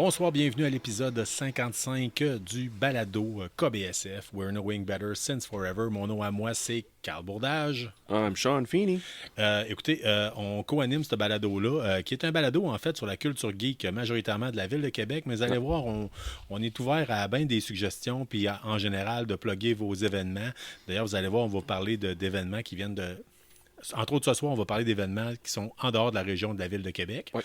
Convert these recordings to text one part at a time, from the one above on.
Bonsoir, bienvenue à l'épisode 55 du balado KBSF, We're Knowing Better Since Forever. Mon nom à moi, c'est Carl Bourdage. I'm Sean Feeney. Écoutez, on co-anime ce balado-là, qui est un balado, en fait, sur la culture geek, majoritairement de la Ville de Québec. Mais vous allez voir, on est ouvert à bien des suggestions, puis en général, de plugger vos événements. D'ailleurs, vous allez voir, on va parler d'événements qui viennent de... Entre autres, ce soir, on va parler d'événements qui sont en dehors de la région de la Ville de Québec. Oui.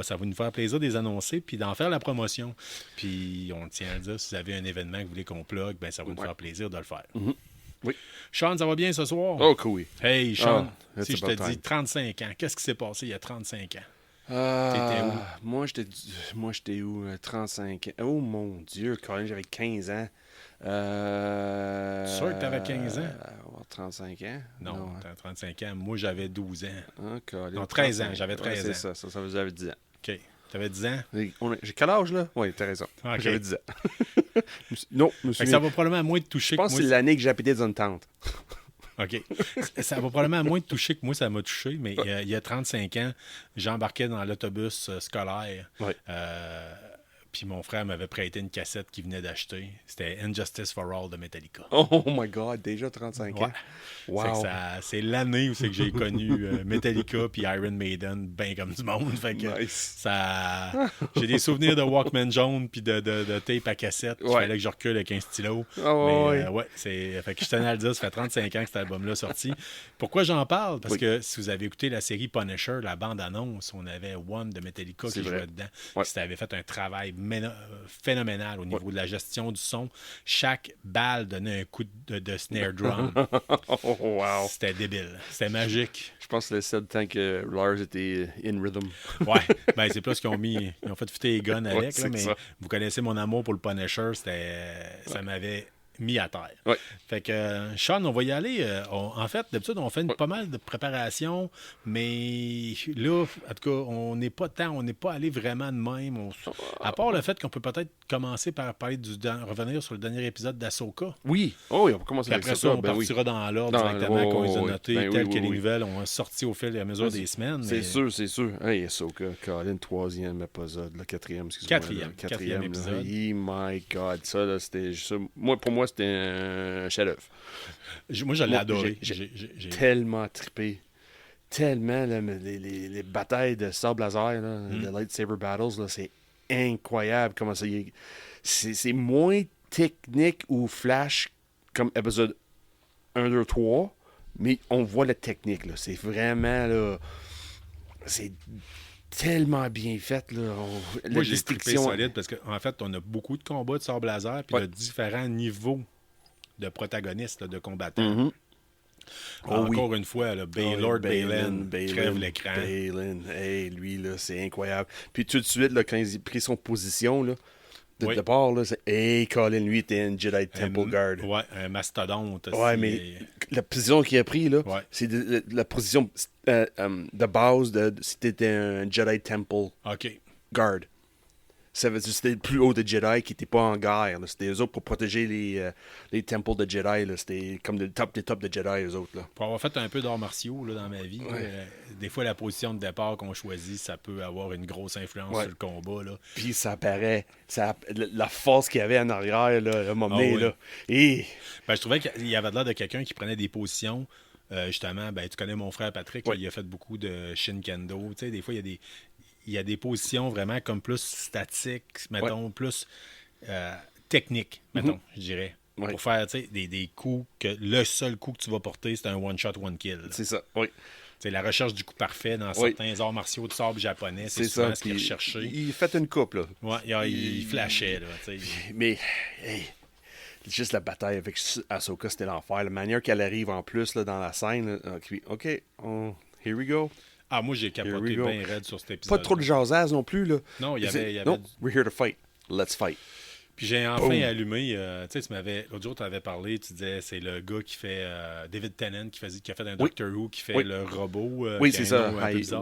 Ça va nous faire plaisir de les annoncer puis d'en faire la promotion. Puis, on tient à dire, si vous avez un événement que vous voulez qu'on plug, ben ça va nous faire plaisir de le faire. Mm-hmm. Oui. Sean, ça va bien ce soir? Oh, cool. Hey, Sean, si it's je te about dis time. 35 ans, qu'est-ce qui s'est passé il y a 35 ans? T'étais où? Moi, j'étais où? 35 ans. Oh, mon Dieu, quand même, j'avais 15 ans. Sûr que t'avais 15 ans? 35 ans? Non, t'as 35 ans. Moi, j'avais 12 ans. Ah, Colin, Non, 13 ans. 35. J'avais 13 c'est ans. ça veut dire j'avais 10 ans. OK. T'avais 10 ans? J'ai quel âge, là? Oui, t'as raison. Ok. J'avais 10 ans. Non, je me Fait que souviens. ça va probablement moins te toucher Je pense que que moi. c'est l'année que j'habitais dans une tente. OK. Ça va probablement moins te toucher que moi, ça m'a touché, mais il y a 35 ans, j'embarquais dans l'autobus scolaire. Ouais. Puis mon frère m'avait prêté une cassette qu'il venait d'acheter. C'était Injustice for All de Metallica. Oh my God, déjà 35 ans. Ouais. Wow. C'est l'année où c'est que j'ai connu Metallica puis Iron Maiden, bien comme du monde. Fait que Nice. j'ai des souvenirs de Walkman jaune puis de tape à cassette. Il Ouais. fallait que je recule avec un stylo. Oh, Mais fait que je tenais à le dire, ça fait 35 ans que cet album-là est sorti. Pourquoi j'en parle? Parce que si vous avez écouté la série Punisher, la bande-annonce, on avait One de Metallica qui jouait dedans. Ouais. Qui avait fait un travail phénoménal au niveau de la gestion du son. Chaque balle donnait un coup de snare drum. Oh, wow. C'était débile. C'était magique. Je pense que c'est le seul temps que Lars était in rhythm. Ouais, ben c'est plus qu'ils ont fait fitter les guns avec, c'est là, mais ça. vous connaissez mon amour pour le Punisher, ça m'avait mis à terre. Ouais. Fait que, Sean, on va y aller. En fait, d'habitude, on fait pas mal de préparation, mais là, en tout cas, on n'est pas allé vraiment de même. À part le fait qu'on peut peut-être commencer par parler revenir sur le dernier épisode d'Ahsoka. Oui. Oh, oui, on va commencer Puis avec après ça. on partira dans l'ordre directement qu'on les a notés, telles que les nouvelles ont sorti au fil et à mesure des semaines. C'est sûr. Hey, Ahsoka, Colin, troisième épisode, le quatrième, excuse-moi. Quatrième épisode. Oh my God, ça, là, c'était juste ça. Pour moi, c'était un chef-d'œuvre. Moi, je l'ai adoré. J'ai tellement trippé. Tellement, là, les batailles de sable laser, là, les lightsaber battles, là, c'est incroyable comment ça y est. C'est moins technique ou flash comme épisode 1, 2, 3, mais on voit la technique, là. C'est vraiment, là... C'est tellement bien fait, là. Moi, j'ai trippé solide parce qu'en fait, on a beaucoup de combats de sable laser puis de différents niveaux de protagonistes, là, de combattants. Encore une fois, là, Lord Balin crève l'écran. Balin, hey, lui, là, c'est incroyable. Puis tout de suite, là, quand il a pris son position, là, de départ, là, c'est hey, Colin, lui, était un Jedi Temple Guard. Ouais, un mastodonte. Ouais, mais la position qu'il a pris, là, c'est la position de base, c'était un Jedi Temple Guard. Ça veut dire que c'était le plus haut de Jedi qui n'était pas en guerre. Là. C'était eux autres pour protéger les temples de Jedi. Là. C'était comme le top des tops de Jedi, eux autres. Là. Pour avoir fait un peu d'arts martiaux là, dans ma vie, des fois, la position de départ qu'on choisit, ça peut avoir une grosse influence sur le combat. Là. Puis ça apparaît. La force qu'il y avait en arrière, là, m'a mené. Là. Et... Ben, je trouvais qu'il y avait l'air de quelqu'un qui prenait des positions. Justement, ben, tu connais mon frère Patrick, là, il a fait beaucoup de Shinkendo. Tu sais, des fois, il y a des positions vraiment comme plus statiques, mettons, plus techniques, mettons, je dirais. Pour faire des coups que le seul coup que tu vas porter, c'est un one-shot, one-kill. C'est ça, oui. C'est la recherche du coup parfait dans certains arts martiaux de sable japonais, c'est souvent ce qu'il recherchait. Il fait une coupe, là. Ouais, il flashait, là. Mais, hey, juste la bataille avec Ahsoka, c'était l'enfer. La manière qu'elle arrive en plus là, dans la scène, là, OK, here we go. Ah, moi, j'ai capoté bien raide sur cet épisode. Pas trop de jasage non plus, là. Non, il y avait... Non, we're here to fight. Let's fight. Puis j'ai enfin allumé, tu sais, l'autre jour, tu avais parlé, tu disais, c'est le gars qui fait, David Tennant, qui a fait un Doctor Who, qui fait le robot. Oui, c'est ça. Wayang,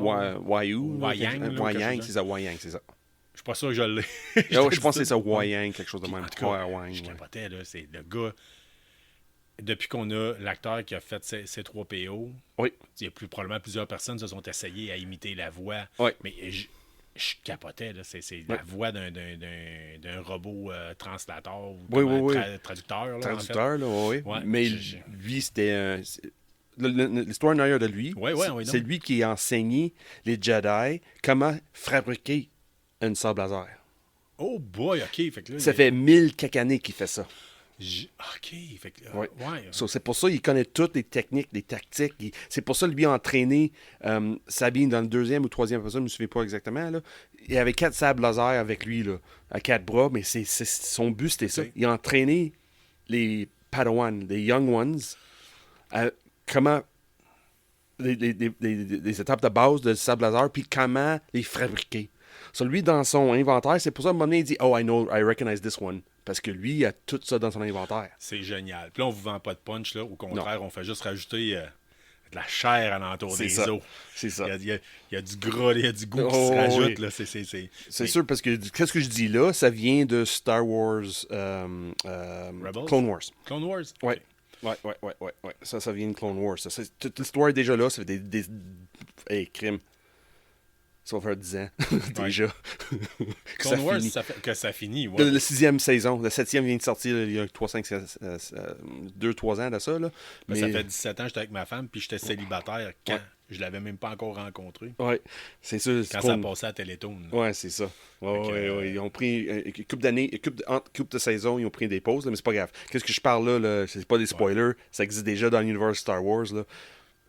c'est ça, Wayang, c'est ça. Je suis pas sûr que je l'ai. Je pense que c'est ça, Wayang, quelque chose de même. En tout cas, je capotais, là, c'est le gars... Depuis qu'on a l'acteur qui a fait C3PO, il y a probablement plusieurs personnes se sont essayées à imiter la voix. Oui. Mais je capotais. Là. C'est la voix d'un robot translateur ou Oui. traducteur. Là, Traducteur, là, oui. Ouais, Mais lui, c'était... l'histoire en arrière de lui, oui, c'est lui qui a enseigné les Jedi comment fabriquer une sabre laser. Oh boy, OK. Fait que là, Ça fait 1000 quelques années qu'il fait ça. OK. Fait que, Ouais. ouais. So, c'est pour ça qu'il connaît toutes les techniques, les tactiques. C'est pour ça lui a entraîné Sabine dans le deuxième ou troisième épisode, je ne me souviens pas exactement. Là. Il avait 4 sabres laser avec lui, là, à 4 bras, mais son but, c'était ça. Il a entraîné les Padawan, les Young Ones, à comment... Les étapes de base de sabre laser, puis comment les fabriquer. So, lui, dans son inventaire, c'est pour ça, à un moment donné, il dit « Oh, I recognize this one ». Parce que lui, il a tout ça dans son inventaire. C'est génial. Puis là, on vous vend pas de punch, là. Au contraire, on fait juste rajouter de la chair à l'entour des os. C'est ça. Il y a du gras, il y a du goût qui se rajoute. Là. C'est sûr, parce que qu'est-ce que je dis là, ça vient de Star Wars Clone Wars. Clone Wars? Ouais. Ouais. Ça vient de Clone Wars. Toute l'histoire est déjà là. Ça fait des... Hey, crime. Ça va faire 10 ans, déjà. Clone Wars, ça finit. Ouais. La 6e saison. La 7e vient de sortir il y a 2-3 ans de ça. Là. Mais ça fait 17 ans que j'étais avec ma femme, puis j'étais célibataire quand je l'avais même pas encore rencontré. Oui, c'est ça. Quand ça passait à Télétoon. Oui, c'est ça. Ouais. Ils ont pris une couple d'années, couple de saisons, ils ont pris des pauses, là, mais c'est pas grave. Qu'est-ce que je parle là c'est pas des spoilers. Ça existe déjà dans l'univers Star Wars. Là.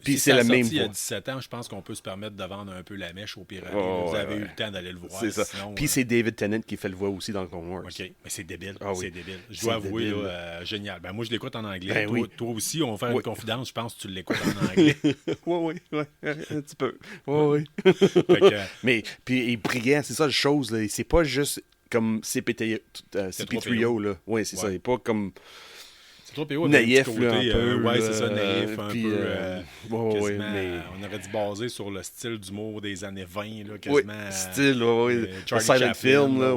Puis c'est la même il y a 17 ans, je pense qu'on peut se permettre de vendre un peu la mèche au pire. Vous avez eu le temps d'aller le voir. C'est ça. Sinon, puis c'est David Tennant qui fait le voix aussi dans Clone Wars. OK, mais c'est débile. Ah, oui. C'est débile. Je dois avouer, là, génial. Ben, moi, je l'écoute en anglais. Toi aussi, on va faire une confidence. Je pense que tu l'écoutes en anglais. Oui, un petit peu. Oui. Mais puis il est brillant, c'est ça la chose. Là. C'est pas juste comme CP3O. Là. Oui, c'est ça. Il est pas comme... naïf, là, un peu. Ouais, c'est ça, naïf, un peu. Mais... On aurait dû baser sur le style d'humour des années 20, là, quasiment. Oui, style, Silent Film, là,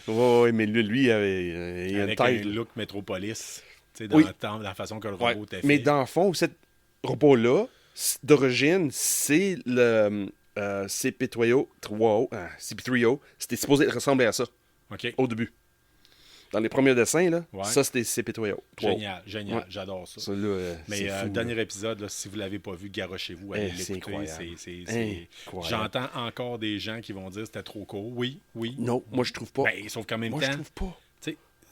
oui, mais lui, il avait une avec tête. un look Metropolis, dans le temps, la façon que le robot était fait. Mais dans le fond, cet robot-là, d'origine, c'est le CP3O, c'était supposé ressembler à ça, au début. Dans les premiers dessins, là, ça, c'était CP3O. Génial. J'adore ça. Mais le dernier épisode, là, si vous ne l'avez pas vu, garochez-vous, allez l'écouter. C'est J'entends encore des gens qui vont dire que c'était trop court. Oui. Non, moi, je trouve pas. Sauf qu'en même temps, je trouve pas.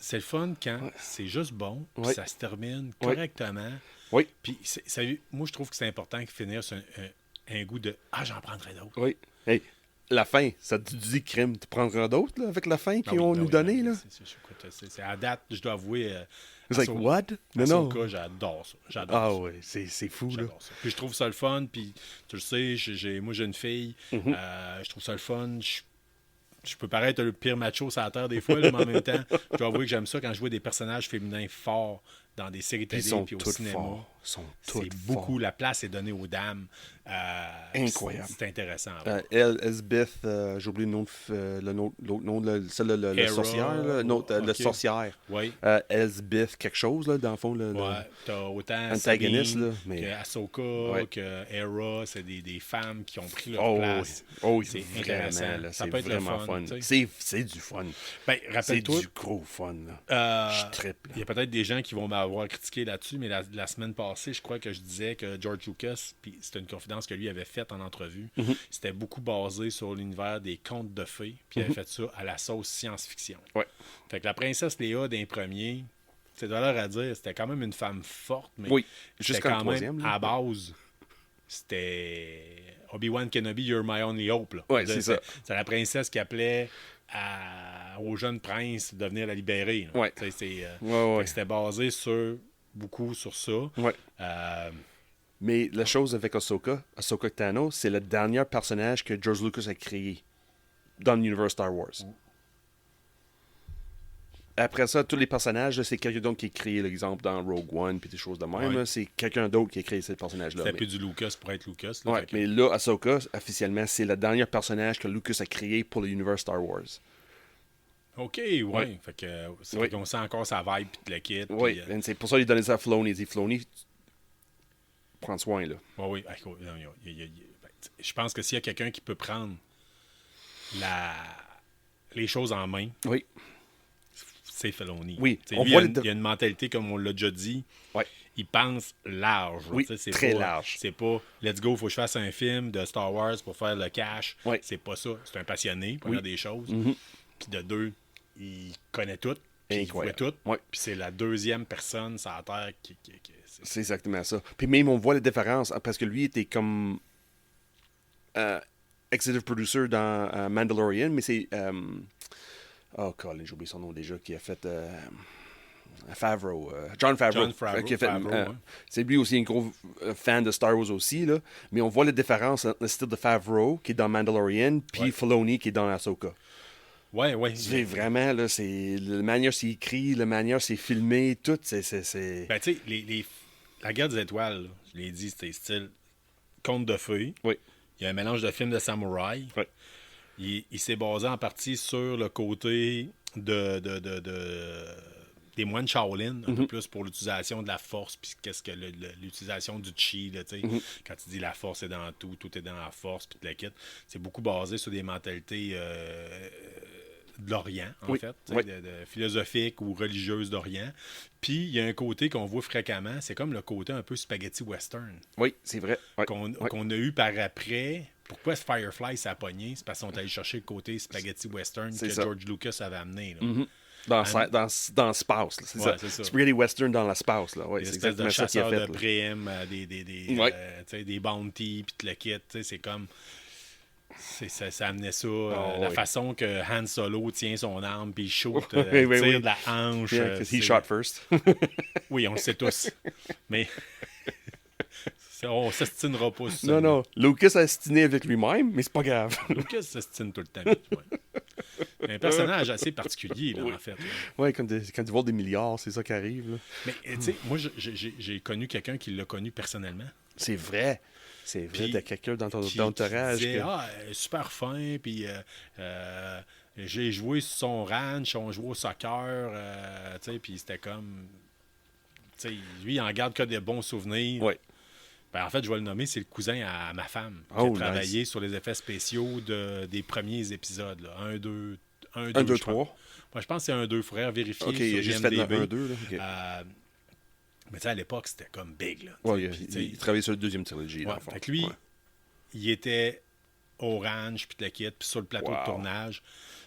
C'est le fun quand c'est juste bon, puis ça se termine correctement. Oui. Puis, moi, je trouve que c'est important qu'il finisse sur un goût de « Ah, j'en prendrai d'autres. » Oui. Hey. La fin, ça te dit crime, tu prendras d'autres là, avec la fin qu'ils ont nous donné là. C'est à date, je dois avouer. C'est like what? Non. J'adore ça. Oui, c'est fou là. Ça. Puis je trouve ça le fun, puis tu le sais, moi j'ai une fille, je trouve ça le fun. Je peux paraître le pire macho sur la terre des fois, là, mais en même temps, je dois avouer que j'aime ça quand je vois des personnages féminins forts dans des séries télé puis au cinéma. C'est beaucoup, la place est donnée aux dames. Incroyable. C'est intéressant. Elsbeth, j'ai oublié le nom de la sorcière. Le sorcière. Oui. Elsbeth quelque chose, là, dans le fond. T'as autant antagoniste, Sabine, là, mais... que Ahsoka, que Hera, c'est des femmes qui ont pris leur place. Oui, c'est intéressant. Ça peut être vraiment fun. C'est du fun. Ben, rappelle-toi, c'est du gros fun. Là. Je triple. Il y a peut-être des gens qui vont m'avoir critiqué là-dessus, mais la semaine passée, je crois que je disais que George Lucas, puis c'était une confidence que lui avait faite en entrevue, c'était beaucoup basé sur l'univers des contes de fées, puis il avait fait ça à la sauce science-fiction. Ouais. Fait que la princesse Léa d'un premier, c'est de l'heure à dire, c'était quand même une femme forte, mais c'était quand même, à base, c'était Obi-Wan Kenobi, You're my only hope. Ouais, c'est ça. C'est la princesse qui appelait au jeune prince de venir la libérer. Ouais. C'était basé beaucoup sur ça. Ouais. Mais la chose avec Ahsoka Tano, c'est le dernier personnage que George Lucas a créé dans l'univers Star Wars. Après ça, tous les personnages, c'est quelqu'un d'autre qui a créé, l'exemple dans Rogue One puis des choses de même. Là, c'est quelqu'un d'autre qui a créé ces personnages-là. C'était plus du Lucas pour être Lucas. Mais là, Ahsoka, officiellement, c'est le dernier personnage que Lucas a créé pour l'univers Star Wars. OK, Fait que qu'on sent encore sa vibe puis le kit. Oui, c'est pour ça qu'il a donné ça à Filoni. Il dit, Filoni, prends soin, là. Oui. Je pense que s'il y a quelqu'un qui peut prendre les choses en main, Oui. c'est Filoni. Oui, T'sais, on lui, voit il y a une mentalité, comme on l'a déjà dit, Ouais. il pense large. Oui, C'est très pas, large. C'est pas let's go, faut que je fasse un film de Star Wars pour faire le cash. Oui. C'est pas ça. C'est un passionné, Oui. des choses. Mhm. Puis de deux, il connaît tout. Puis il voit Incroyable. tout. Ouais. Puis c'est la deuxième personne sur la Terre qui C'est exactement ça. Puis même, on voit la différence, parce que lui était comme executive producer dans Mandalorian, mais c'est... oh, Colin, j'ai oublié son nom déjà, qui a fait... Favreau. John Favreau. John Favreau, qui a fait, Favreau, ouais. C'est lui aussi un gros fan de Star Wars aussi, là. Mais on voit la différence entre le style de Favreau, qui est dans Mandalorian, puis Filoni, qui est dans Ahsoka. Ouais. C'est vraiment, là, c'est la manière c'est écrit, la manière c'est filmé, tout, c'est... Ben, tu sais, la guerre des étoiles, là, je l'ai dit, c'était style conte de fées. Oui. Il y a un mélange de films de samouraï. Oui. Il s'est basé en partie sur le côté des moines Shaolin, un peu plus pour l'utilisation de la force, puis qu'est-ce que l'utilisation du chi, là, quand tu dis la force est dans tout est dans la force, puis tu la quittes. C'est beaucoup basé sur des mentalités de l'Orient, en fait, de philosophiques ou religieuses d'Orient. Puis il y a un côté qu'on voit fréquemment, c'est comme le côté un peu spaghetti western. Oui, c'est vrai. Oui. Qu'on a eu par après. Pourquoi ce Firefly ça a pogné? C'est parce qu'on est allé chercher le côté spaghetti western que George Lucas avait amené. Là. Dans l'espace, c'est ça. C'est ça. Spaghetti western dans l'espace, là. Des C'est espèces de exactement ça qu'il a chasseurs fait. de primes, des bounties, puis tout le kit. C'est comme... Ça amenait ça. La façon que Han Solo tient son arme, puis il shoot, tire de la hanche. Yeah, because he shot first. Oui, on le sait tous. Mais... on s'estinera pas sur ça. Non. Lucas a estiné avec lui-même, mais c'est pas grave. Lucas s'estime tout le temps. Ouais. Un personnage assez particulier, là, en fait. Oui, quand tu voles des milliards, c'est ça qui arrive. Là. Mais, tu sais, moi, j'ai connu quelqu'un qui l'a connu personnellement. C'est vrai. C'est vrai, t'as quelqu'un dans ton entourage. Qui disait, super fin, puis j'ai joué sur son ranch, on jouait au soccer, tu sais, puis c'était comme... Tu sais, lui, il en garde que des bons souvenirs. Oui. Ben, en fait, je vais le nommer, c'est le cousin à ma femme qui a travaillé sur les effets spéciaux des premiers épisodes. Là. 1, 2, 3. Moi, je pense que c'est 1, 2. Il faudrait vérifier OK, il a juste fait 1, 2. Mais tu sais, à l'époque, c'était comme big. Là, il travaillait sur la deuxième trilogie. Ouais, fait que lui, il était au ranch, puis le kit, puis sur le plateau de tournage.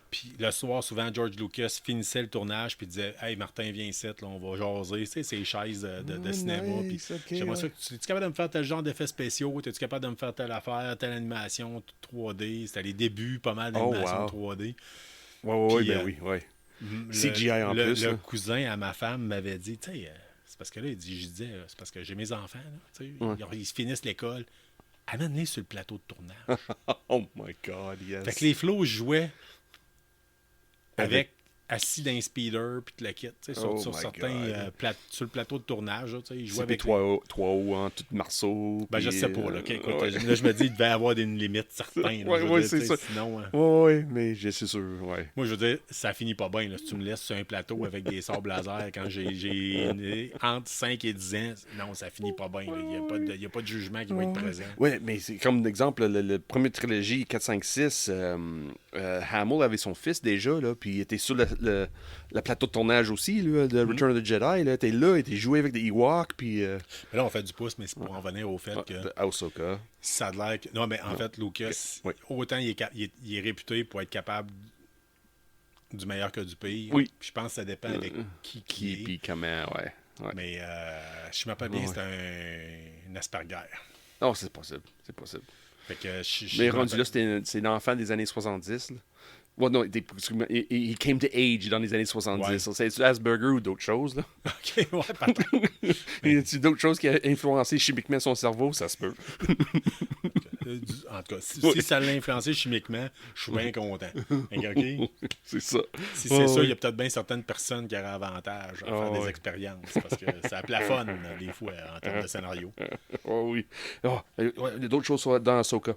Puis le soir, souvent, George Lucas finissait le tournage puis disait « Hey, Martin, viens ici, là, on va jaser. » Tu sais, ces chaises de cinéma. Nice, puis j'aimerais ça. Es-tu capable de me faire tel genre d'effets spéciaux? Es-tu capable de me faire telle affaire, telle animation 3D? C'était les débuts, pas mal d'animation 3D. Oui. CGI en plus. Le cousin à ma femme m'avait dit, tu sais, c'est parce que là, je disais, c'est parce que j'ai mes enfants, là, tu sais, ils finissent l'école. Amène-les sur le plateau de tournage. Oh my God, yes. Fait que les flots jouaient avec assis dans un speeder puis le kit, sur certains sur le plateau de tournage, ils jouaient avec trois hauts en tout marceau. Ben je sais pas là, écoute, là je me dis il devait y avoir une limite certaine. Oui, c'est ça. Sinon oui, mais c'est sûr, ouais. Moi je veux dire, ça finit pas bien là, si tu me laisses sur un plateau avec des sabres laser quand j'ai entre 5 et 10 ans, non, ça finit pas bien, il y a pas de jugement qui va être présent. Oui, mais c'est comme exemple le premier trilogie 4 5 6 Hamill avait son fils déjà là, puis il était sur le plateau de tournage aussi, là, de Return of the Jedi. Là, t'es là, t'es joué avec des Ewoks, puis... Mais là, on fait du pouce, mais c'est pour en venir au fait que... Ahsoka. Ça a l'air que... Non, mais en fait, Lucas, autant il est réputé pour être capable du meilleur que du pire. Oui. Puis je pense que ça dépend avec qui est. Puis comment, ouais. Mais je me rappelle bien, c'est un Asperger. Non, c'est possible. Fait que mais rendu là, c'est l'enfant des années 70, là. Well, non, il came to age dans les années 70. Ouais. C'est-tu Asperger ou d'autres choses, là? OK, ouais, peut-être. Y a-t-il d'autres choses qui ont influencé chimiquement son cerveau? Ça se peut. En tout cas, si ça l'a influencé chimiquement, je suis bien content. OK? C'est ça. Si c'est ça, il y a peut-être bien certaines personnes qui auraient avantage à faire des expériences, parce que ça plafonne, des fois, en termes de scénario. Oui. Il y a d'autres choses dans Ahsoka.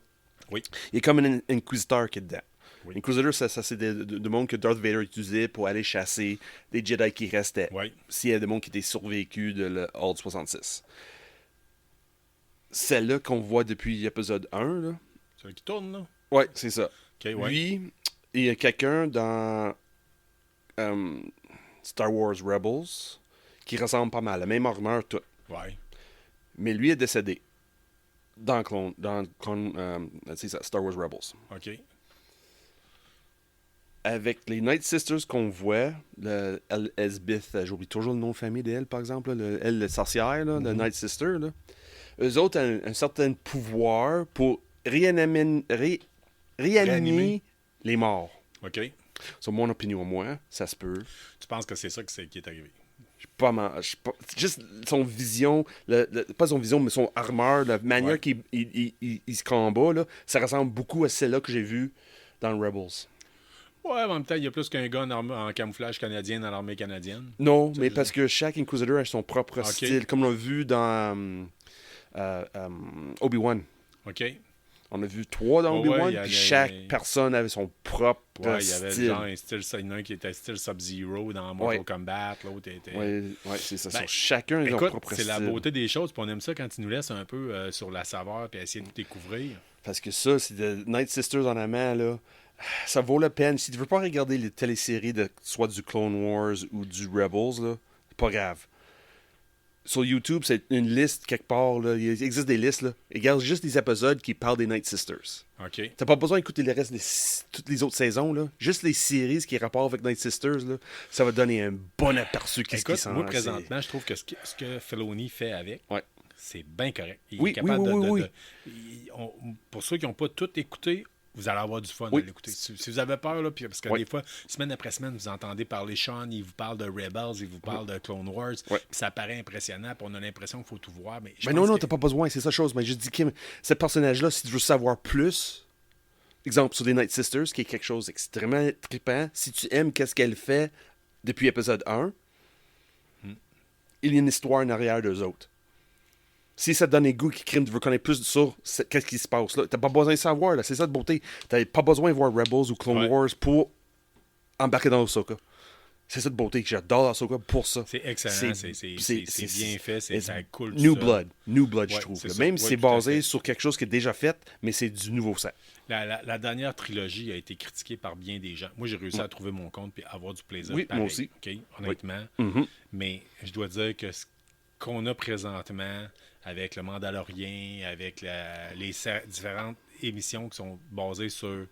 Oui. Il y a comme un inquisiteur qui est dedans. Oui. Inquisitor, ça c'est de monde que Darth Vader utilisait pour aller chasser des Jedi qui restaient. Oui. S'il y a des monde qui étaient survécus de l'Ordre 66. Celle-là qu'on voit depuis l'épisode 1. Là. Celle qui tourne, là? Oui, c'est ça. OK, ouais. Lui, il y a quelqu'un dans Star Wars Rebels qui ressemble pas mal, la même armure, tout. Ouais. Mais lui est décédé dans c'est ça, Star Wars Rebels. OK. Avec les Night Sisters qu'on voit, Elsbeth, j'oublie toujours le nom de famille d'elle, par exemple, elle, le sorcière, là, le Night Sister, là. Eux autres ont un certain pouvoir pour réanimer les morts. OK. C'est mon opinion, moi, ça se peut. Tu penses que c'est ça qui est arrivé? Juste son vision, pas son vision, mais son armure, la manière qu'il il se combat, là, ça ressemble beaucoup à celle-là que j'ai vue dans Rebels. Ouais, en même temps, il y a plus qu'un gars en camouflage canadien dans l'armée canadienne. Non, mais parce que chaque Inquisitor a son propre Ok. style, comme on l'a vu dans Obi-Wan. OK. On a vu 3 dans Ouais, Obi-Wan, il y a puis les- chaque personne avait son propre Ouais, il y avait style. genre un style, il y en a un qui était style Sub-Zero dans Mortal Kombat, l'autre était... Ouais, c'est ça. Ben, Chacun a son Écoute, propre c'est style. la beauté des choses, puis on aime ça quand ils nous laissent un peu sur la saveur, puis essayer de découvrir. Parce que ça, c'est de Night Sisters en amont, là. Ça vaut la peine. Si tu veux pas regarder les téléséries de soit du Clone Wars ou du Rebels, là, c'est pas grave. Sur YouTube, c'est une liste quelque part, là. Il existe des listes, là. Regarde juste des épisodes qui parlent des Night Sisters. OK. T'as pas besoin d'écouter le reste toutes les autres saisons, là. Juste les séries qui rapportent avec Night Sisters, là, ça va donner un bon aperçu qu'est-ce qui Écoute, s'en moi, présentement, je trouve que ce que Filoni fait avec, Ouais. c'est bien correct. Il Oui, est capable oui. pour ceux qui n'ont pas tout écouté, vous allez avoir du fun Oui. à l'écouter. Si vous avez peur, là, parce que Oui. des fois, semaine après semaine, vous entendez parler Sean, il vous parle de Rebels, il vous parle de Clone Wars, Oui. puis ça paraît impressionnant, puis on a l'impression qu'il faut tout voir. Mais, Mais non, t'as pas besoin, c'est ça chose. Mais je dis, Kim, ce personnage-là, si tu veux savoir plus, exemple sur des Night Sisters, qui est quelque chose d'extrêmement trippant, si tu aimes qu'est-ce qu'elle fait depuis épisode 1, il y a une histoire en arrière d'eux autres. Si ça te donne les goûts qui criment, tu veux connaître plus sur qu'est-ce qui se passe là, t'as pas besoin de savoir, là, c'est ça de beauté. T'as pas besoin de voir Rebels ou Clone Wars pour embarquer dans Ahsoka. C'est ça de beauté que j'adore Ahsoka pour ça. C'est excellent, c'est bien fait, ça coule New tout seul. Blood, je Ouais, trouve. c'est Là. ça. Même si Ouais, c'est tout à basé fait. sur quelque chose qui est déjà fait, mais c'est du nouveau set. La dernière trilogie a été critiquée par bien des gens. Moi, j'ai réussi à trouver mon compte et avoir du plaisir. Oui, pareil, moi aussi. OK, honnêtement. Mhm. Mais je dois dire que ce qu'on a présentement avec le Mandalorien, avec différentes émissions qui sont basées sur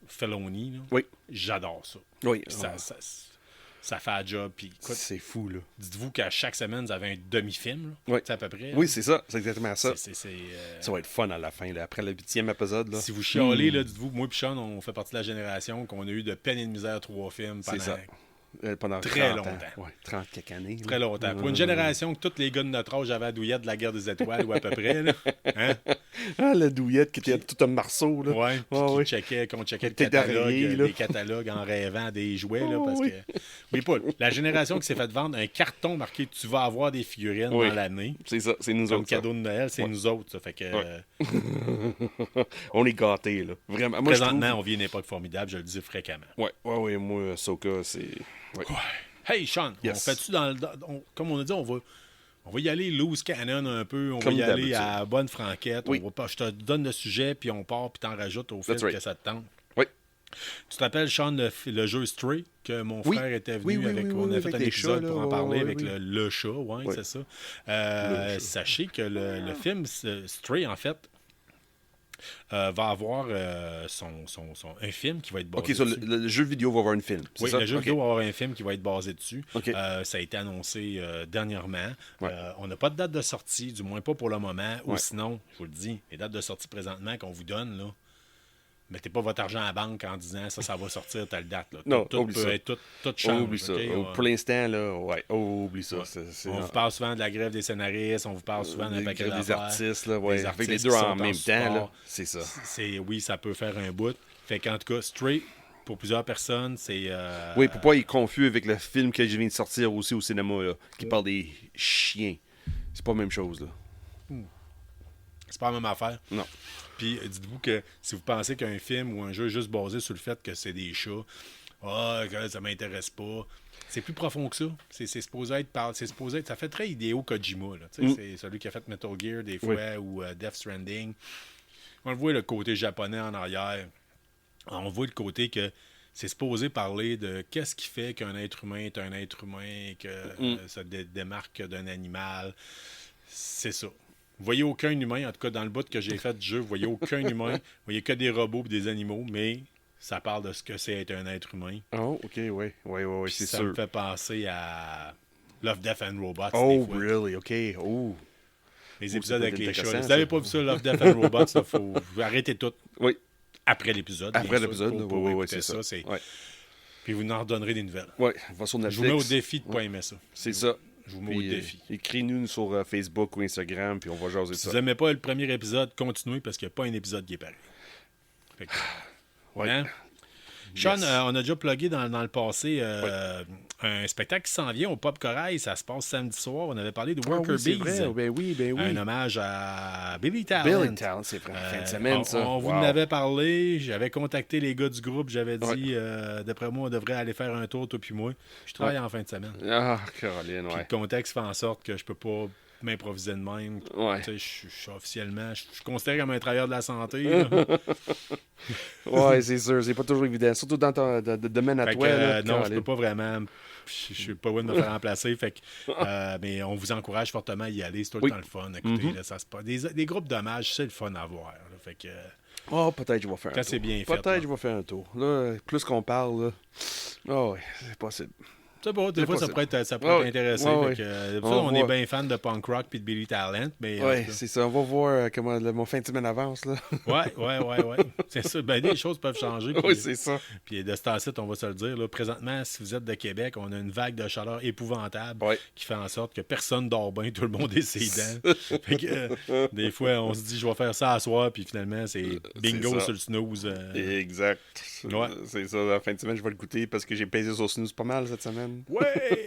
Filoni, là, Oui. j'adore ça. Oui. Puis ça fait un job. Puis écoute, C'est fou, là. dites-vous qu'à chaque semaine, vous avez un demi-film, là, Oui. tu sais, à peu près. Oui, c'est ça. C'est exactement ça. C'est, Ça va être fun à la fin, là. Après le 8e épisode, là. si vous chialez, là, dites-vous, moi et Sean, on fait partie de la génération qu'on a eu de peine et de misère 3 films pendant C'est ça. Pendant très 30 longtemps. Ans. Ouais, 30 quelques années. très longtemps. Pour une génération que tous les gars de notre âge avaient la douillette de la guerre des étoiles, ou à peu près, là. Hein? Ah, la douillette qui était tout un marceau, là. Ouais, puis Ouais, qu'on checkait le T'es derrière, là. les catalogues en rêvant des jouets, là, parce oui. que... Oui, pas, la génération qui s'est fait vendre un carton marqué « Tu vas avoir des figurines Oui. dans l'année C'est ça, c'est nous » comme autres. ça. cadeau de Noël, c'est nous autres, ça. Fait que... On est gâtés, là. Vraiment. Moi, présentement, on vit une époque formidable, je le dis fréquemment. Ouais, moi, Ahsoka, c'est... Ouais. Hey, Sean, Yes. on fait-tu comme on a dit, on va y aller loose cannon un peu, on Comme va y aller d'habitude. à bonne franquette. Oui. Je te donne le sujet, puis on part, puis t'en rajoutes au fait That's right. que ça te tente. Oui. Tu t'appelles, Sean, le jeu Stray, que mon Oui. frère était venu Oui, avec. On a fait avec un les épisode chats, pour en là, parler ouais, avec oui. le chat, ouais, Oui. c'est ça. Le chat. Sachez que le film Stray, en fait, va avoir un film qui va être basé Ok, ça, dessus. le jeu vidéo va avoir une film. C'est Oui, ça? le jeu Ok. vidéo va avoir un film qui va être basé dessus. Ok. Ça a été annoncé dernièrement. Ouais. On n'a pas de date de sortie, du moins pas pour le moment. Ou Ouais. sinon, je vous le dis, les dates de sortie présentement qu'on vous donne, là, mettez pas votre argent à la banque en disant ça va sortir telle date. Là. Non, tout oublie peut ça. être, tout change. Oublie ça. OK? Pour l'instant, là, ouais. Oublie ça. C'est- On vous parle souvent de la grève des scénaristes, on vous parle souvent d'un des, paquet des d'affaires. artistes, là, ouais. Des Avec les artistes deux qui en sont même temps, support. là. C'est ça. Oui, ça peut faire un bout. Fait qu'en tout cas, Stray, pour plusieurs personnes, c'est... Oui, pour pas être confus avec le film que je viens de sortir aussi au cinéma, là, qui parle des chiens. C'est pas la même chose, là. C'est pas la même affaire. Non. Puis dites-vous que si vous pensez qu'un film ou un jeu est juste basé sur le fait que c'est des chats, ça m'intéresse pas. C'est plus profond que ça. C'est supposé être. Ça fait très Hideo Kojima. Là, c'est celui qui a fait Metal Gear des fois ou Death Stranding. On le voit le côté japonais en arrière. on voit le côté que c'est supposé parler de qu'est-ce qui fait qu'un être humain est un être humain, que ça démarque d'un animal. C'est ça. Vous voyez aucun humain, en tout cas dans le bout que j'ai fait du jeu, vous voyez aucun humain, vous voyez que des robots et des animaux, mais ça parle de ce que c'est être un être humain. Oh, ok, oui, c'est sûr. Ça me fait penser à Love, Death and Robots. Oh, really? Ok, oh. Les épisodes avec les chats. Si vous n'avez pas vu ça, Love, Death and Robots, il faut arrêter tout. Oui. Après l'épisode. Après l'épisode, oui, c'est ça. Ouais. Puis vous en redonnerez des nouvelles. Oui, va sur Netflix. Je vous mets au défi de ne pas aimer ça. C'est ça. Je vous mets au défi. Écris-nous sur Facebook ou Instagram, puis on va jaser ça. Si vous n'aimez pas le premier épisode, continuez parce qu'il n'y a pas un épisode qui est pareil. Fait que, ouais. Hein? Sean, on a déjà plugué dans le passé un spectacle qui s'en vient au Pop Corail. Ça se passe samedi soir. On avait parlé de Worker Bees. Ben oui. Un hommage à Billy Talent. Billy Talent, c'est vrai. Fin de semaine, ça. On vous en avait parlé. J'avais contacté les gars du groupe. J'avais dit, d'après moi, on devrait aller faire un tour, toi puis moi. Je travaille en fin de semaine. Ah, Caroline, Puis le contexte fait en sorte que je peux pas m'improviser de même. Ouais. Je suis officiellement, je suis considéré comme un travailleur de la santé. Ouais, c'est sûr, c'est pas toujours évident, surtout dans ton domaine à toi. Non, je peux pas vraiment. Je suis pas loin de me faire remplacer. Fait que, mais on vous encourage fortement à y aller. C'est tout le temps le fun. Écoutez, là, ça se passe. Des groupes d'hommage, c'est le fun à voir. Là. Fait que, peut-être je vais faire un tour. c'est bien fait. Peut-être je vais faire un tour. Là, plus qu'on parle, là. Ouais, c'est possible. C'est pas, des fois, ça pourrait être intéressant. On est bien fan de punk rock et de Billy Talent. Oui, c'est ça. On va voir comment mon fin de semaine avance. Là. Ouais. C'est ça. Ben, les choses peuvent changer. Oui, c'est ça. Puis de ce temps-ci, on va se le dire. Là, présentement, si vous êtes de Québec, on a une vague de chaleur épouvantable qui fait en sorte que personne dort bien, tout le monde est ses dents. Fait que, des fois, on se dit, je vais faire ça à soir, puis finalement, c'est bingo sur le snooze. Exact. Ouais. C'est ça. La fin de semaine, je vais le goûter parce que j'ai pesé sur snooze pas mal cette semaine. Ouais!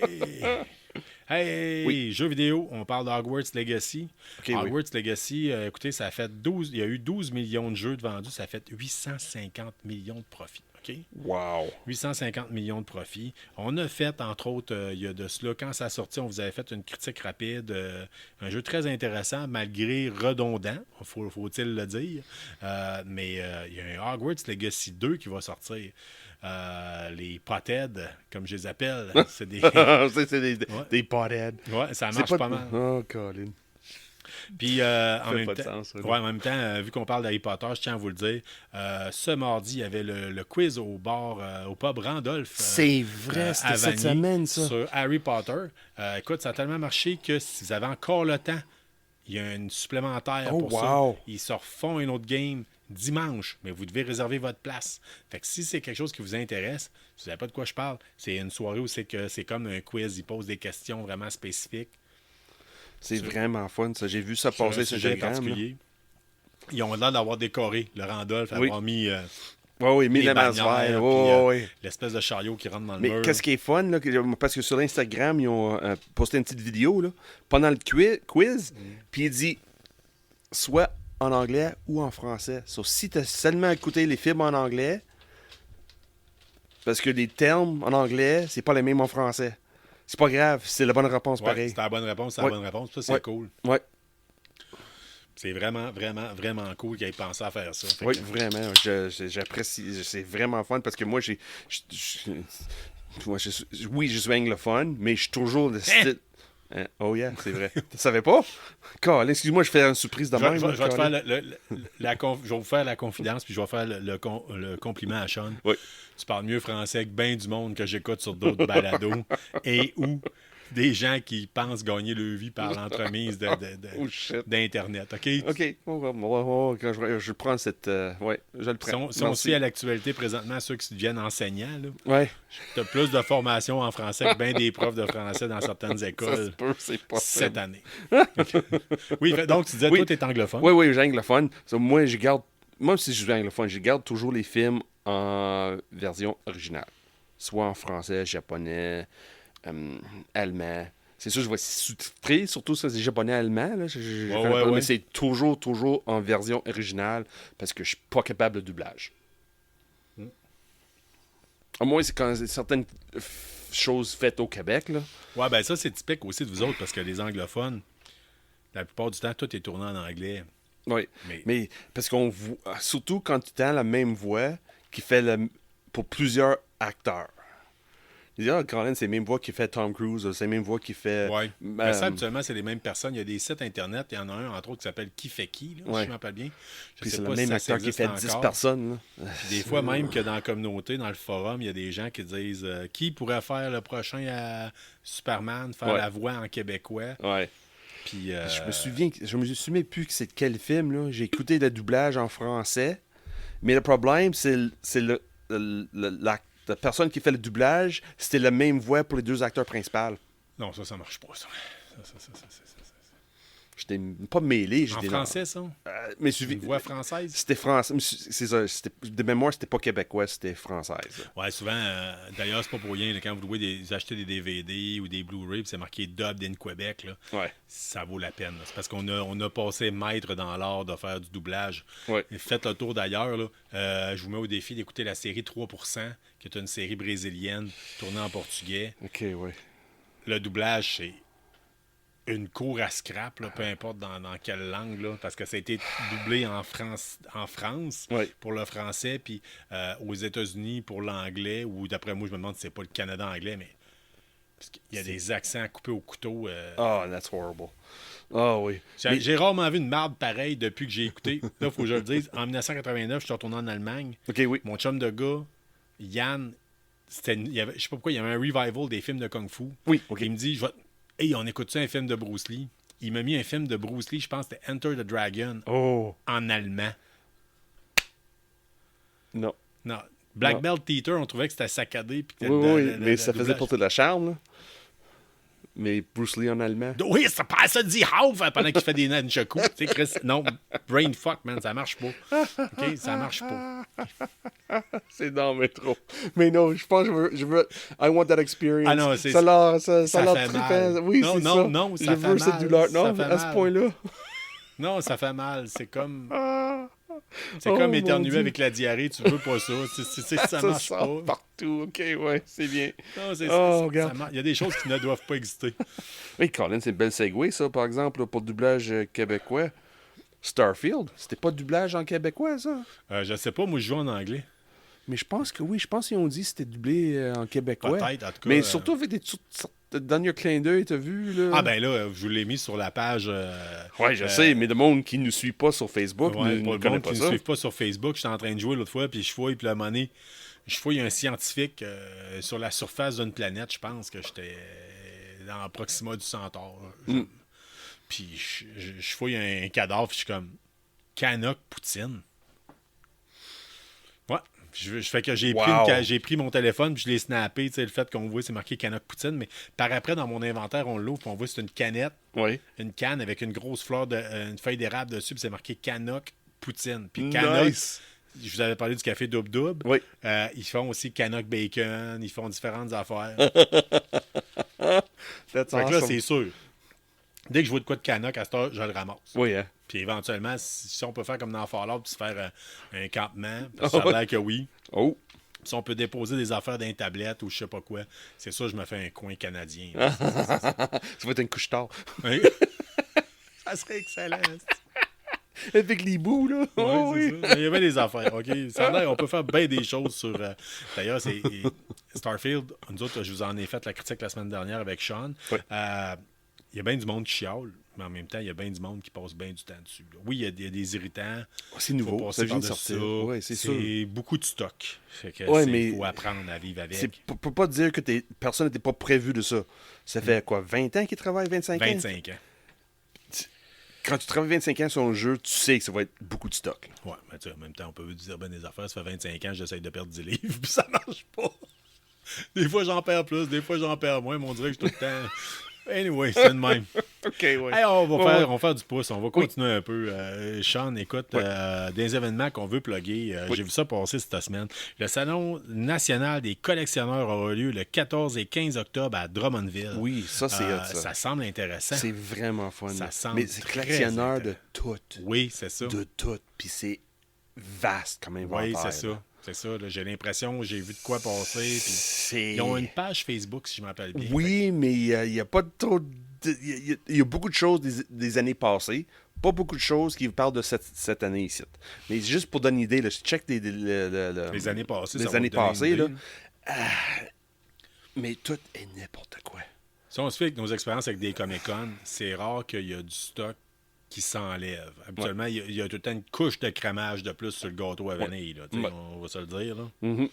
Hey! Jeux vidéo, on parle d'Hogwarts Legacy. Hogwarts Legacy, écoutez, ça a fait 12... Il y a eu 12 millions de jeux de vendus, ça a fait 850 millions de profits. OK? Wow! 850 millions de profits. On a fait, entre autres, il y a de cela, quand ça a sorti, on vous avait fait une critique rapide. Un jeu très intéressant, malgré redondant, faut-il le dire. Mais il y a un Hogwarts Legacy 2 qui va sortir. Les potheads, comme je les appelle, c'est des... des potheads. Ouais, ça marche pas mal. Oh, Colin. Puis, en même temps, vu qu'on parle d'Harry Potter, je tiens à vous le dire, ce mardi, il y avait le quiz au bar, au pub Randolph. C'est vrai, c'était cette semaine, ça. Sur Harry Potter. Écoute, ça a tellement marché que si vous avez encore le temps, il y a une supplémentaire pour ça. Ils se refont une autre game dimanche, mais vous devez réserver votre place. Fait que si c'est quelque chose qui vous intéresse, vous savez pas de quoi je parle, c'est une soirée où c'est comme un quiz, ils posent des questions vraiment spécifiques. C'est vraiment fun, ça. J'ai vu ça passer sur Instagram. Ils ont l'air d'avoir décoré le Randolph, avoir mis... mis la bannière, l'espèce de chariot qui rentre dans le mur. Mais qu'est-ce qui est fun, là, parce que sur Instagram, ils ont posté une petite vidéo là, pendant le quiz, puis il dit soit en anglais ou en français. Sauf si tu as seulement écouté les films en anglais, parce que les termes en anglais, c'est pas les mêmes en français. C'est pas grave, c'est la bonne réponse pareil. C'est la bonne réponse, c'est la bonne réponse. Ça, c'est cool. Ouais. C'est vraiment, vraiment, vraiment cool qu'ils aient pensé à faire ça. Vraiment. J'apprécie. C'est vraiment fun parce que moi, je suis anglophone, mais je suis toujours le style. Oh yeah, c'est vrai. Tu savais pas? Colin, excuse-moi, je fais une surprise de même. Je vais vous faire la confidence, puis je vais faire le compliment à Sean. Oui. Tu parles mieux français que bien du monde que j'écoute sur d'autres balados et ou des gens qui pensent gagner leur vie par l'entremise d'Internet. OK? OK. Je prends cette... je le prends. Si on suit à l'actualité présentement, ceux qui deviennent enseignants, tu as plus de formation en français que bien des profs de français dans certaines écoles cette année. Oui, donc tu disais, toi, tu es anglophone. Oui, je suis anglophone. Moi, si je suis anglophone, je garde toujours les films en version originale. Soit en français, japonais... allemand. C'est sûr, je vais sous-titrer, surtout ça, c'est japonais-allemand. Mais c'est toujours en version originale parce que je suis pas capable de doublage. Au moins, c'est quand certaines choses faites au Québec. Là. Ouais, ben ça, c'est typique aussi de vous autres parce que les anglophones, la plupart du temps, tout est tourné en anglais. Oui, mais parce qu'on voit, surtout quand tu as la même voix qui fait pour plusieurs acteurs. Il dit, Colin, c'est la même voix qui fait Tom Cruise, c'est la même voix qui fait... Oui. Mais ça, habituellement, c'est les mêmes personnes. Il y a des sites Internet. Il y en a un, entre autres, qui s'appelle Qui fait qui, là, si je m'appelle bien. Puis c'est le même acteur qui fait 10 personnes. Puis des fois, même que dans la communauté, dans le forum, il y a des gens qui disent qui pourrait faire le prochain Superman, faire la voix en québécois. Ouais. Puis, je me souviens plus que c'est de quel film, là. J'ai écouté le doublage en français, mais le problème, c'est la personne qui fait le doublage, c'était la même voix pour les deux acteurs principaux. Non, ça marche pas, ça. J'étais pas mêlé. En français, ça? Mais une voix française? C'était français. C'est ça. De mémoire, c'était pas québécois, c'était française. Ouais, souvent, d'ailleurs, c'est pas pour rien. Là, quand vous achetez des DVD ou des Blu-ray, c'est marqué Dubbed in Québec, là, ça vaut la peine. Là. C'est parce qu'on a passé maître dans l'art de faire du doublage. Ouais. Et faites le tour d'ailleurs. Là, je vous mets au défi d'écouter la série 3%, qui est une série brésilienne tournée en portugais. OK, oui. Le doublage, c'est une cour à scrap, là, peu importe dans quelle langue, là, parce que ça a été doublé en France pour le français, puis aux États-Unis pour l'anglais, ou d'après moi, je me demande si c'est pas le Canada anglais, mais parce qu'il y a des accents coupés au couteau. Oh, that's horrible. Ah oui. J'ai rarement vu une marde pareille depuis que j'ai écouté. Là, il faut que je le dise. En 1989, je suis retourné en Allemagne. OK, oui. Mon chum de gars, Yann, je sais pas pourquoi, il y avait un revival des films de Kung Fu. Oui, OK. Il me dit, hey, on écoute-tu un film de Bruce Lee? Il m'a mis un film de Bruce Lee, je pense que c'était Enter the Dragon, en allemand. Non. Black Belt Theater, on trouvait que c'était saccadé. Oui, mais ça faisait porter de la charme, là. Mais Bruce Lee en allemand. Oui, ça passe à dire pendant qu'il fait des nunchakus. Tu sais, Chris, non, brain fuck, man, ça marche pas. OK, ça marche pas. C'est dans mais trop. Mais non, je pense que je veux I want that experience. Ah non, c'est ça. Ça fait mal. Oui, c'est ça. Non, ça je fait veux mal. cette douleur. Non, fait à ce point-là. Non, ça fait mal. C'est comme... C'est comme éternuer avec la diarrhée, tu veux pas ça. Ça marche sort pas. Partout, OK, ouais, c'est bien. Non, regarde. Il y a des choses qui ne doivent pas exister. Oui, Colin, c'est une belle segue, ça, par exemple, pour le doublage québécois. Starfield, c'était pas de doublage en québécois, ça? Je sais pas, moi je joue en anglais. Mais je pense que oui, je pense qu'ils ont dit que c'était doublé en québécois. Peut-être, en tout cas. Mais surtout avec des derniers clins d'œil, t'as vu, là? Ah ben là, je vous l'ai mis sur la page... oui, je sais, mais le monde qui nous suit pas sur Facebook ne ne connaît connaît pas pas ça. Qui ne suivent pas sur Facebook, j'étais en train de jouer l'autre fois, puis je fouille, puis la monnaie... Je fouille un scientifique sur la surface d'une planète, je pense que j'étais dans Proxima du Centaure. Puis je fouille un cadavre, puis je suis comme... Canuck Poutine. Ouais. Je fais que j'ai pris mon téléphone puis je l'ai snappé, tu sais, le fait qu'on voit c'est marqué Canuck Poutine, mais par après dans mon inventaire on l'ouvre puis on voit c'est une canette, une canne avec une grosse fleur une feuille d'érable dessus puis c'est marqué Canuck Poutine. Puis Canuck, je vous avais parlé du café Dub Dub. Oui. Ils font aussi Canuck Bacon, ils font différentes affaires. That's awesome. Là c'est sûr. Dès que je vois de quoi de Canuck à cette heure, je le ramasse. Oui, hein. Puis éventuellement, si on peut faire comme dans Fallout, puis se faire un campement, parce que ça a l'air que oui. Oh. Si on peut déposer des affaires dans une tablette ou je sais pas quoi, c'est ça, je me fais un coin canadien. Ça va être une couche tard. Oui. Ça serait excellent. Avec les bouts, là. Oui. Il y avait des affaires, OK? Ça a l'air, on peut faire bien des choses sur... D'ailleurs, c'est Starfield. Nous autres, je vous en ai fait la critique la semaine dernière avec Sean. Oui. Il y a bien du monde qui chiale, mais en même temps, il y a bien du monde qui passe bien du temps dessus. Là. Oui, il y a des irritants. C'est nouveau, ça vient de sortir. Ouais, c'est beaucoup de stock. Il faut apprendre à vivre avec. On peut pas dire que personne n'était pas prévu de ça. Ça fait quoi, 20 ans qu'ils travaillent, 25 ans? 25 ans. Quand tu travailles 25 ans sur un jeu, tu sais que ça va être beaucoup de stock. Ouais, mais en même temps, on peut dire bien des affaires. Ça fait 25 ans, j'essaye de perdre 10 livres, puis ça marche pas. Des fois, j'en perds plus, des fois, j'en perds moins, mais on dirait que je suis tout le temps... Anyway, c'est le même. OK, ouais. Hey, on va faire du pouce. On va continuer un peu. Sean, écoute, des événements qu'on veut plugger. J'ai vu ça passer cette semaine. Le Salon national des collectionneurs aura lieu le 14 et 15 octobre à Drummondville. Oui, ça, c'est hot, ça. Ça semble intéressant. C'est vraiment fun. Ça semble Mais c'est collectionneur de tout. Oui, c'est ça. De tout. Puis c'est vaste comme inventaire. Oui, c'est ça. C'est ça, là, j'ai l'impression, j'ai vu de quoi passer. Puis ils ont une page Facebook, si je m'appelle bien. Oui, mais il n'y a pas trop... Il y a beaucoup de choses des années passées. pas beaucoup de choses qui parlent de cette année ici. Mais juste pour donner une idée, là, je check les années passées. Les années passées, là. Mais tout est n'importe quoi. Si on se fait avec nos expériences avec des Comic-Con, c'est rare qu'il y a du stock qui s'enlève. Habituellement, il y a tout le temps une couche de crémage de plus sur le gâteau à vanille. Là, on va se le dire. Là. Mm-hmm.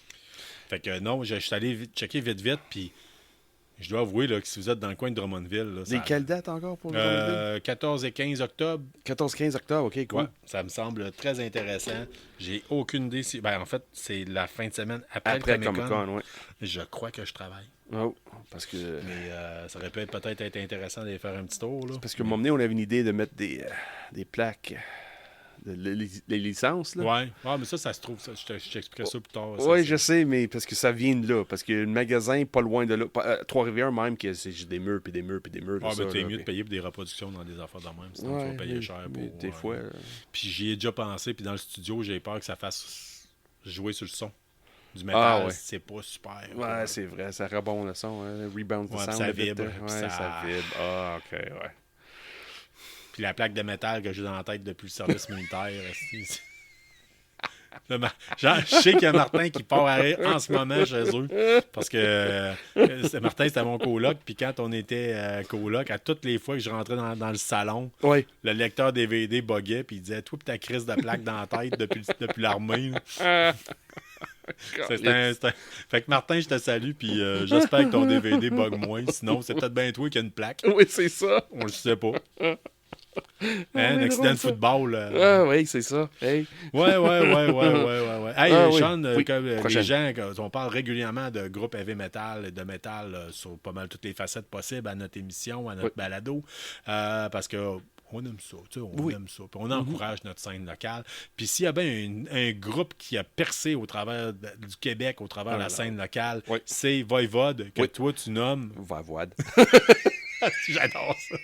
Fait que non, je suis allé checker vite, puis je dois avouer là, que si vous êtes dans le coin de Drummondville... Là, quelle date encore pour Drummondville? 14 et 15 octobre. 14-15 octobre, OK, cool. Ouais, ça me semble très intéressant. J'ai aucune idée si... Ben, en fait, c'est la fin de semaine après le Comic-Con. Ouais. Je crois que je travaille. Oh, parce que... Mais ça aurait peut-être être intéressant d'aller faire un petit tour. Là. Parce que un moment donné, on avait une idée de mettre des plaques, les licences. Là. Ouais, mais ça se trouve. Ça, je t'expliquerai ça plus tard. Oui, je sais, mais parce que ça vient de là. Parce qu'il y a un magasin pas loin de là. Trois-Rivières même, que c'est juste des murs, puis des murs, puis des murs. Ah, mais t'es mieux de payer pour des reproductions dans des affaires de même. Sinon, tu vas payer cher pour... Des fois... Puis j'y ai déjà pensé, puis dans le studio, j'ai peur que ça fasse jouer sur le son. Du métal, c'est pas super. Ouais, c'est vrai, ça rebond le son, hein. Rebound the sound. Ça vibre. Ça vibre. Ah, ok, ouais. Puis la plaque de métal que j'ai dans la tête depuis le service militaire. Je sais qu'il y a Martin qui part à rire en ce moment chez eux. Parce que Martin, c'était mon coloc. Puis quand on était coloc, à toutes les fois que je rentrais dans le salon, le lecteur DVD buguait. Puis il disait: toi, puis ta crise de plaque dans la tête depuis l'armée. Fait que Martin, je te salue, puis j'espère que ton DVD bug moins. Sinon, c'est peut-être bien toi qui a une plaque. Oui, c'est ça. On le sait pas. Un accident de football. Ah oui, c'est ça. Hey. Ouais. Hey, Sean, les gens, on parle régulièrement de groupes heavy metal et de métal sur pas mal toutes les facettes possibles à notre émission, à notre balado, parce que on aime ça, on aime ça. Puis on encourage notre scène locale. Puis s'il y a bien un groupe qui a percé au travers du Québec, au travers de la scène locale, c'est Voivode, que toi tu nommes. Voivode. J'adore ça.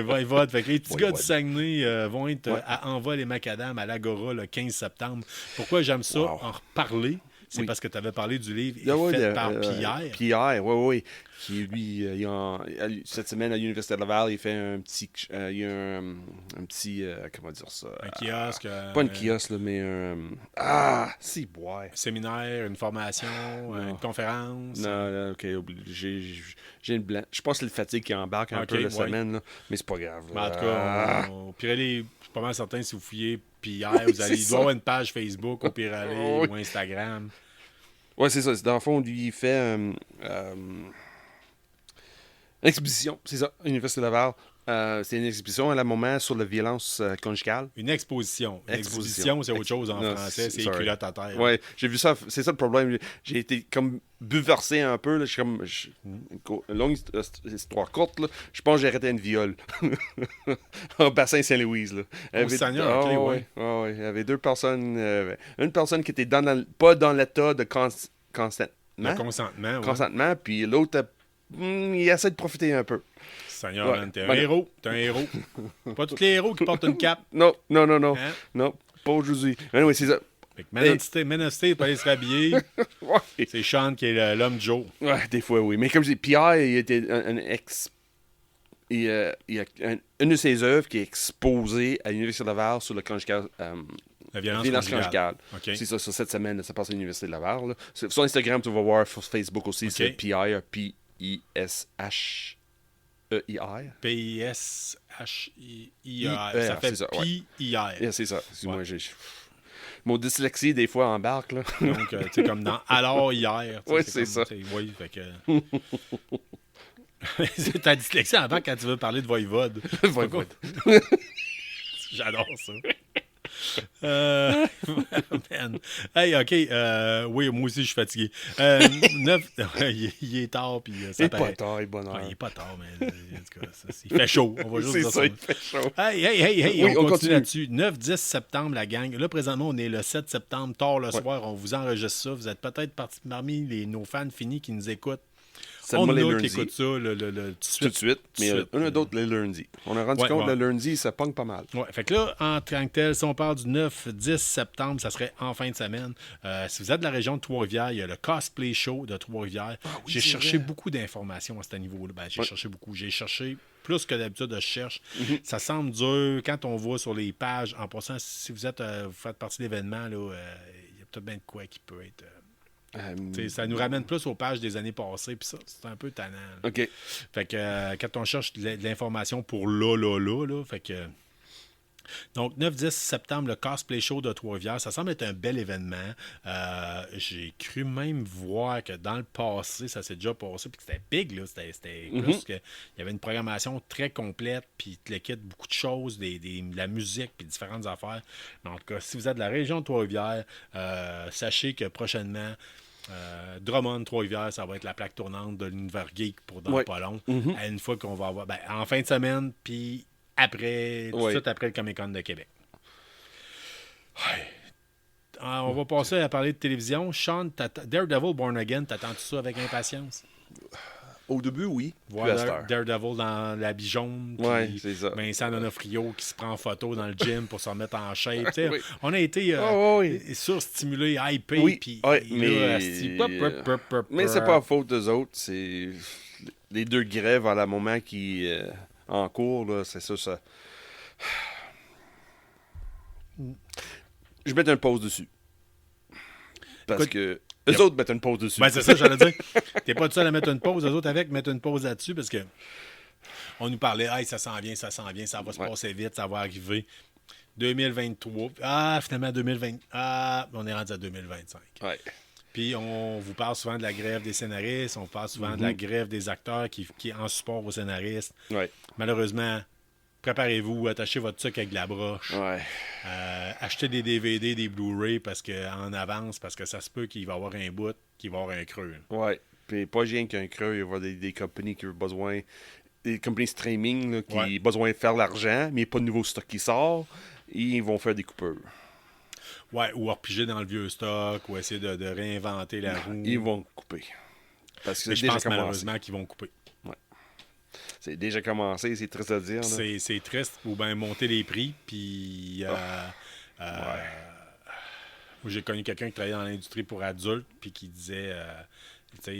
Voivode. Fait que les petits gars du Saguenay vont être à Envol et Macadam à l'Agora le 15 septembre. Pourquoi j'aime ça? En reparler. C'est parce que tu avais parlé du livre fait par Pierre. Pierre, oui. Qui, lui, cette semaine à l'Université de Laval, il fait un petit... comment dire ça? Un kiosque. Pas un kiosque, là, mais si, boire. Un séminaire, une formation, une conférence. Non, OK, j'ai une blanc. Je pense que c'est le fatigue qui embarque un peu la semaine, là, mais c'est pas grave. En tout cas, au Pirelli, je suis pas mal certain si vous fouillez Pierre, il doit y avoir une page Facebook au Pirelli ou Instagram. Oui, c'est ça. Dans le fond, lui, il fait exposition, c'est ça, à l'Université de Laval. C'est une exposition à la moment sur la violence conjugale. Une exposition. Une exposition, c'est autre chose en français. C'est culotte à terre. Oui, j'ai vu ça. C'est ça le problème. J'ai été comme bouleversé un peu. Là. Une longue histoire courte. Là. Je pense que j'ai arrêté une viol. Au bassin Saint-Louise. Là. Il y avait deux personnes. Une personne qui était pas dans l'état de consentement. Le consentement, oui. Consentement, puis l'autre, il essaie de profiter un peu. Seigneur, t'es un héros. T'es un héros. Pas tous les héros qui portent une cape. Non. Hein? Non, pas aujourd'hui. Anyway, c'est ça. Ménosté, pas aller se rhabiller. C'est Sean qui est l'homme Joe. Ouais, des fois, oui. Mais comme je dis, Pierre, il était un ex... Il y a une de ses œuvres qui est exposée à l'Université de Laval sur le conjugal... La violence conjugale. Okay. C'est ça, sur cette semaine, ça passe à l'Université de Laval. Là. Sur Instagram, tu vas voir, sur Facebook aussi, c'est Pierre, P-I-S-H... E-I-R. P-I-S-H-I-I-R. Ça fait P-I-R. C'est ça. Excuse-moi, mon dyslexie, des fois, embarque. Là. Donc, tu sais, comme dans Alors hier. Oui, c'est ça. Oui, fait que... C'est ta dyslexie avant quand tu veux parler de Voivode. Voivode. J'adore ça. Man. Hey, OK. Oui, moi aussi, je suis fatigué. 9... il est tard, puis ça paraît. Il est pas tard, il est bonne heure. Il est pas tard, mais en tout cas, il fait chaud. On va juste dire ça. Il fait chaud. Hey, on continue là-dessus. 9-10 septembre, la gang. Là, présentement, on est le 7 septembre, tard le soir. On vous enregistre ça. Vous êtes peut-être parmi nos fans finis qui nous écoutent seulement les qui lundis. écoute ça Tout de suite. Mais un d'autre les lundis. On a rendu compte que le lundi, ça pogne pas mal. Ouais, fait que là, en tant que tel, si on parle du 9-10 septembre, ça serait en fin de semaine. Si vous êtes de la région de Trois-Rivières, il y a le Cosplay Show de Trois-Rivières. J'ai cherché beaucoup d'informations à ce niveau-là. J'ai cherché beaucoup. J'ai cherché plus que d'habitude, je cherche. Ça semble dur quand on voit sur les pages. En passant, si vous faites partie de l'événement, il y a peut-être bien de quoi qui peut être... ça nous ramène plus aux pages des années passées, puis ça, c'est un peu tannant. Là. OK. Fait que quand on cherche de l'information pour là, fait que... Donc, 9-10 septembre, le Cosplay Show de Trois-Rivières, ça semble être un bel événement. J'ai cru même voir que dans le passé, ça s'est déjà passé, puis que c'était big, là. C'était plus que... Il y avait une programmation très complète, puis le kit, beaucoup de choses, de la musique, puis différentes affaires. Mais en tout cas, si vous êtes de la région de Trois-Rivières, sachez que prochainement... Drummond, Trois-Rivières, ça va être la plaque tournante de l'univers geek pour dans pas long. À une fois qu'on va avoir... en fin de semaine, puis après, tout de suite après le Comic-Con de Québec. On va passer à parler de télévision. Sean, Daredevil Born Again, t'attends-tu ça avec impatience? Au début, oui. Voir Daredevil dans l'habit jaune. Oui, c'est ça. Vincent Donofrio qui se prend en photo dans le gym pour se remettre en shape. On a été surstimulés, hypés. Mais c'est pas à faute d'eux autres. C'est les deux grèves à la moment qui en cours. Là, c'est ça. Je mets une pause dessus. Parce que eux autres mettent une pause dessus. Ben, c'est ça, j'allais dire. T'es pas tout seul à mettre une pause. Eux autres avec mettre une pause là-dessus parce que on nous parlait, ça s'en vient, ça va se passer vite, ça va arriver. 2023. Finalement, 2020. On est rendu à 2025. Ouais. Puis on vous parle souvent de la grève des scénaristes, on vous parle souvent de la grève des acteurs qui est en support aux scénaristes. Ouais. Malheureusement, préparez-vous, attachez votre truc avec de la broche. Ouais. Achetez des DVD, des Blu-ray en avance, parce que ça se peut qu'il va y avoir un bout, qu'il va y avoir un creux. Ouais. Puis pas rien qu'un creux, il va y avoir des compagnies qui ont besoin, des compagnies streaming là, qui ont besoin de faire l'argent, mais pas de nouveau stock qui sort, et ils vont faire des coupures. Ouais, ou repiger dans le vieux stock, ou essayer de réinventer la roue. Ils vont couper. Parce que mais je pense malheureusement qu'ils vont couper. Ouais. C'est déjà commencé, c'est triste à dire. C'est triste, ou bien monter les prix, puis... J'ai connu quelqu'un qui travaillait dans l'industrie pour adultes, puis qui disait,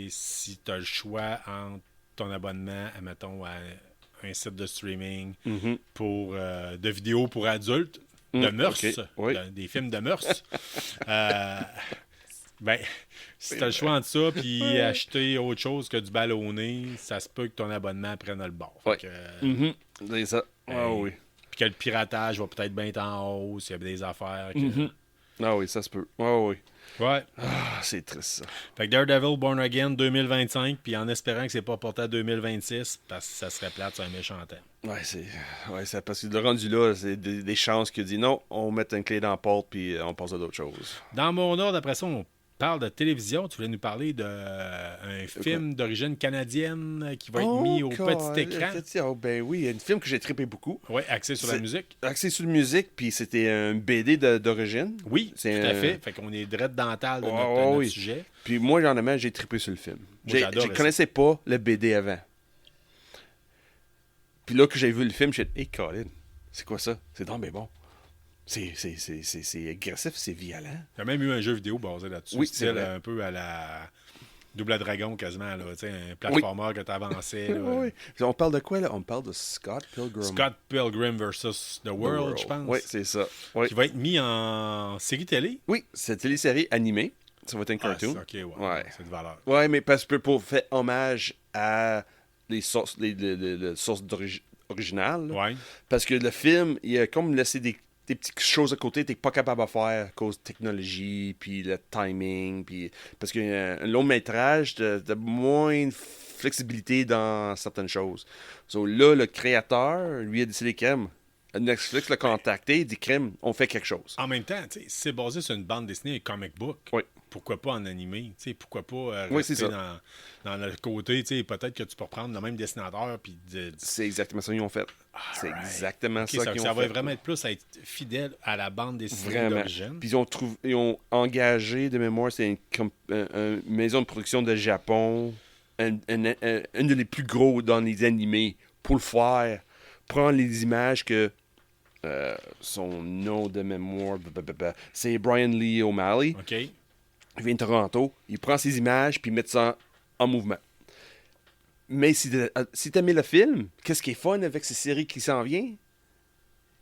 si tu as le choix entre ton abonnement, admettons, à un site de streaming pour de vidéos pour adultes, de mœurs, des films de mœurs, si tu as le choix entre ça puis acheter autre chose que du ballonné, ça se peut que ton abonnement prenne le bord. C'est ça. Oui. Puis que le piratage va peut-être bien être en hausse, il y a des affaires. Ah oui, ça se peut. Ouais. C'est triste, ça. Fait que Daredevil Born Again 2025, puis en espérant que c'est pas porté à 2026, parce que ça serait plate sur un méchant thème. Ouais, parce que le rendu là, c'est des chances qu'il dit non, on met une clé dans la porte, puis on passe à d'autres choses. Dans mon ordre, après ça, on parle de télévision. Tu voulais nous parler d'un film d'origine canadienne qui va être mis au petit écran. Ben oui, un film que j'ai trippé beaucoup. Oui, axé sur la musique. Axé sur la musique, puis c'était un BD d'origine. Oui, tout à fait. Fait qu'on est direct dental de notre sujet. Puis moi, j'ai trippé sur le film. Je connaissais pas le BD avant. Puis là que j'ai vu le film, j'ai dit, hey Colin, c'est quoi ça? C'est donc bien bon. C'est agressif, c'est violent. Il y a même eu un jeu vidéo basé là-dessus. Oui, c'est vrai. Un peu à la Double Dragon quasiment, là, un platformer que tu avançais. Oui. On parle de quoi, là? On parle de Scott Pilgrim. Scott Pilgrim versus The World, je pense. Oui, c'est ça. Oui. Qui va être mis en série télé. Oui, c'est une télésérie animée. Ça va être un cartoon. C'est de valeur. Oui, mais parce que pour faire hommage à les sources originales. Ouais. Parce que le film, il a comme laissé des petites choses à côté que tu n'es pas capable de faire à cause de technologie, puis le timing, puis parce qu'un long métrage, tu as moins de flexibilité dans certaines choses. So, là, le créateur, lui, a décidé crème. Netflix l'a contacté, il dit crème, on fait quelque chose. En même temps, c'est basé sur une bande dessinée et comic book. Oui. Pourquoi pas en animé? Pourquoi pas rester dans le côté? Peut-être que tu peux reprendre le même dessinateur. Puis c'est exactement ça qu'ils ont fait. C'est exactement ça qu'ils ont fait. Ça va vraiment être plus à être fidèle à la bande dessinée d'origine. Puis ils ont engagé, de mémoire, c'est une maison de production de Japon un des plus gros dans les animés pour le faire. Prendre les images que son nom de mémoire, c'est Brian Lee O'Malley. OK. Il vient de Toronto. Il prend ces images puis il met ça en mouvement. Mais si tu aimais le film, qu'est-ce qui est fun avec ces séries qui s'en vient?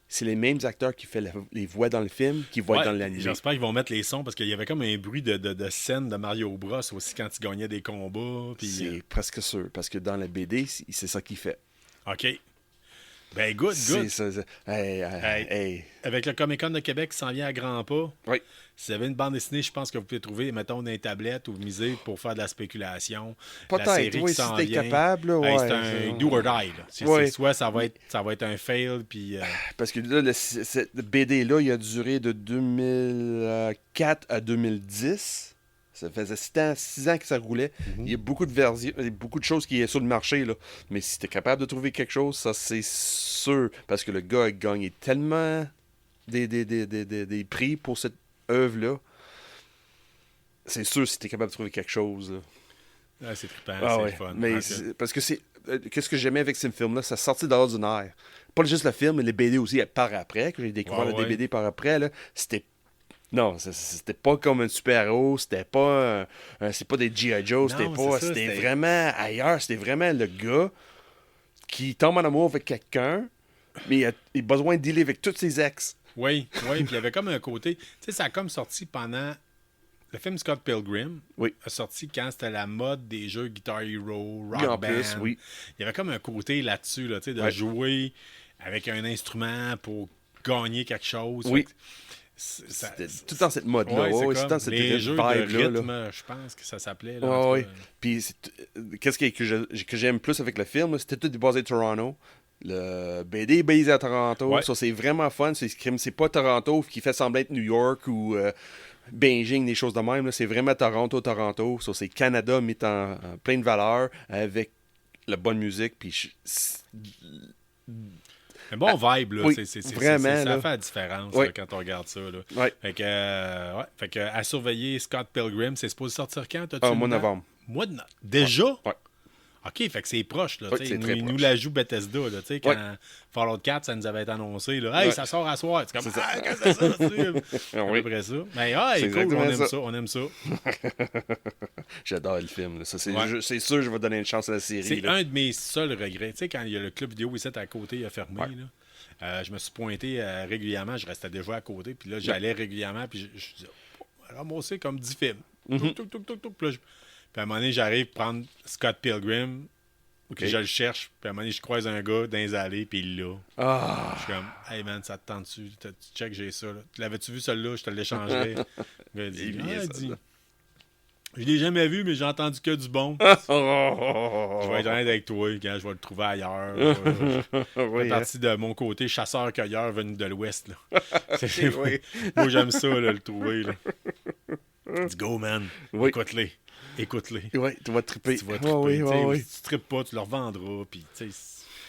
C'est les mêmes acteurs qui font les voix dans le film qui vont être dans l'anime. J'espère qu'ils vont mettre les sons parce qu'il y avait comme un bruit de scène de Mario Bros aussi quand il gagnait des combats. Puis, c'est presque sûr, parce que dans la BD, c'est ça qu'il fait. OK. Ben, good. Hey. Avec le Comic-Con de Québec qui s'en vient à grands pas, Oui. si vous avez une bande dessinée, je pense que vous pouvez trouver, mettons, dans les tablettes ou miser pour faire de la spéculation. Peut-être, oui, si t'es capable. Là, ouais, c'est un do or die. Là. C'est soit ça va être un fail, puis... Parce que là, cette BD-là, il a duré de 2004 à 2010. Ça faisait 6 ans que ça roulait. Mm-hmm. Il y a beaucoup de versions, beaucoup de choses qui sont sur le marché. Là. Mais si tu es capable de trouver quelque chose, ça c'est sûr. Parce que le gars a gagné tellement des prix pour cette œuvre-là. C'est sûr si tu es capable de trouver quelque chose. Là. C'est trippant, c'est fun. Mais parce que c'est. Qu'est-ce que j'aimais avec ce film-là? Ça sortit de l'ordinaire. Pas juste le film, mais les BD aussi par après. Que j'ai découvert les BD par après, là, c'était. Non, c'était pas comme un super-héros, c'était pas c'est pas des G.I. Joe, c'était vraiment ailleurs, c'était vraiment le gars qui tombe en amour avec quelqu'un, mais il a besoin de dealer avec tous ses ex. Oui, puis il y avait comme un côté, tu sais, ça a comme sorti pendant le film Scott Pilgrim, a sorti quand c'était la mode des jeux Guitar Hero, Rock Band. Il y avait comme un côté là-dessus, là, tu sais, de jouer avec un instrument pour gagner quelque chose. Oui. C'était tout dans cette mode-là. C'est dans cette les jeux de rythme, je pense que ça s'appelait. Là, Puis, qu'est-ce que j'aime plus avec le film, c'était tout basé à Toronto. Le BD est basé à Toronto. Ça, c'est vraiment fun. C'est pas Toronto qui fait semblant être New York ou Beijing, des choses de même. Là. C'est vraiment Toronto. Ça, c'est Canada mis en pleine valeur avec la bonne musique. Puis, un bon vibe, là. C'est vraiment. Ça fait la différence là, quand on regarde ça. Là. Fait que, à surveiller Scott Pilgrim, c'est supposé sortir quand? Mois de novembre. Déjà? Ouais. OK, fait que c'est proche. Là, il nous la joue Bethesda. Là, quand Fallout 4, ça nous avait été annoncé. Là, hey, ça sort à soir. C'est comme, qu'est-ce que c'est ça? Après ça. Mais cool, on aime ça. J'adore le film. Là. Ça, c'est sûr que je vais donner une chance à la série. C'est un de mes seuls regrets. Tu sais, quand il y a le club vidéo ici à côté, il a fermé. Là, je me suis pointé régulièrement. Je restais déjà à côté. Puis là, j'allais régulièrement. Puis je disais, ramasser comme 10 films. Puis à un moment donné, j'arrive à prendre Scott Pilgrim, que je le cherche, puis à un moment donné, je croise un gars dans les allées, puis il l'a. Je suis comme, hey man, ça te tente-tu? Tu check, j'ai ça. Là. L'avais-tu vu celui-là? Je te l'échangerais. Il dit, je l'ai jamais vu, mais j'ai entendu que du bon. Je vais être honnête avec toi, quand je vais le trouver ailleurs. C'est parti de mon côté chasseur-cueilleur venu de l'Ouest. Moi, j'aime ça, là, le trouver. Là. Let's go, man. Écoute-les. Oui, tu vas triper. Si tu trippes pas, tu leur vendras. Puis,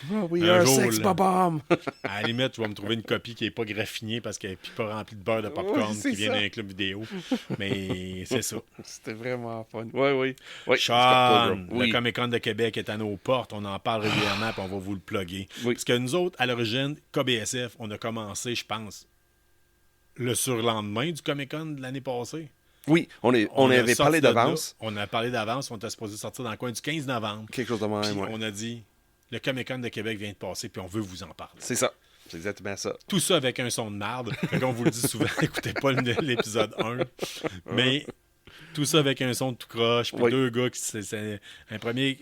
un sex bomb. À la limite, tu vas me trouver une copie qui n'est pas graffinée parce qu'elle n'est pas remplie de beurre de popcorn qui vient d'un club vidéo. Mais c'est ça. C'était vraiment fun. Oui. Sean, le Comic-Con de Québec est à nos portes. On en parle régulièrement et on va vous le plugger. Parce que nous autres, à l'origine, KBSF, on a commencé, je pense, le surlendemain du Comic-Con de l'année passée. Oui, on avait parlé d'avance. On a parlé d'avance. On était supposé sortir dans le coin du 15 novembre. Quelque chose de même, on a dit, le Comic-Con de Québec vient de passer, puis on veut vous en parler. C'est ça. C'est exactement ça. Tout ça avec un son de marde. On vous le dit souvent, écoutez pas l'épisode 1. Mais tout ça avec un son de tout croche. Puis deux gars, c'est un premier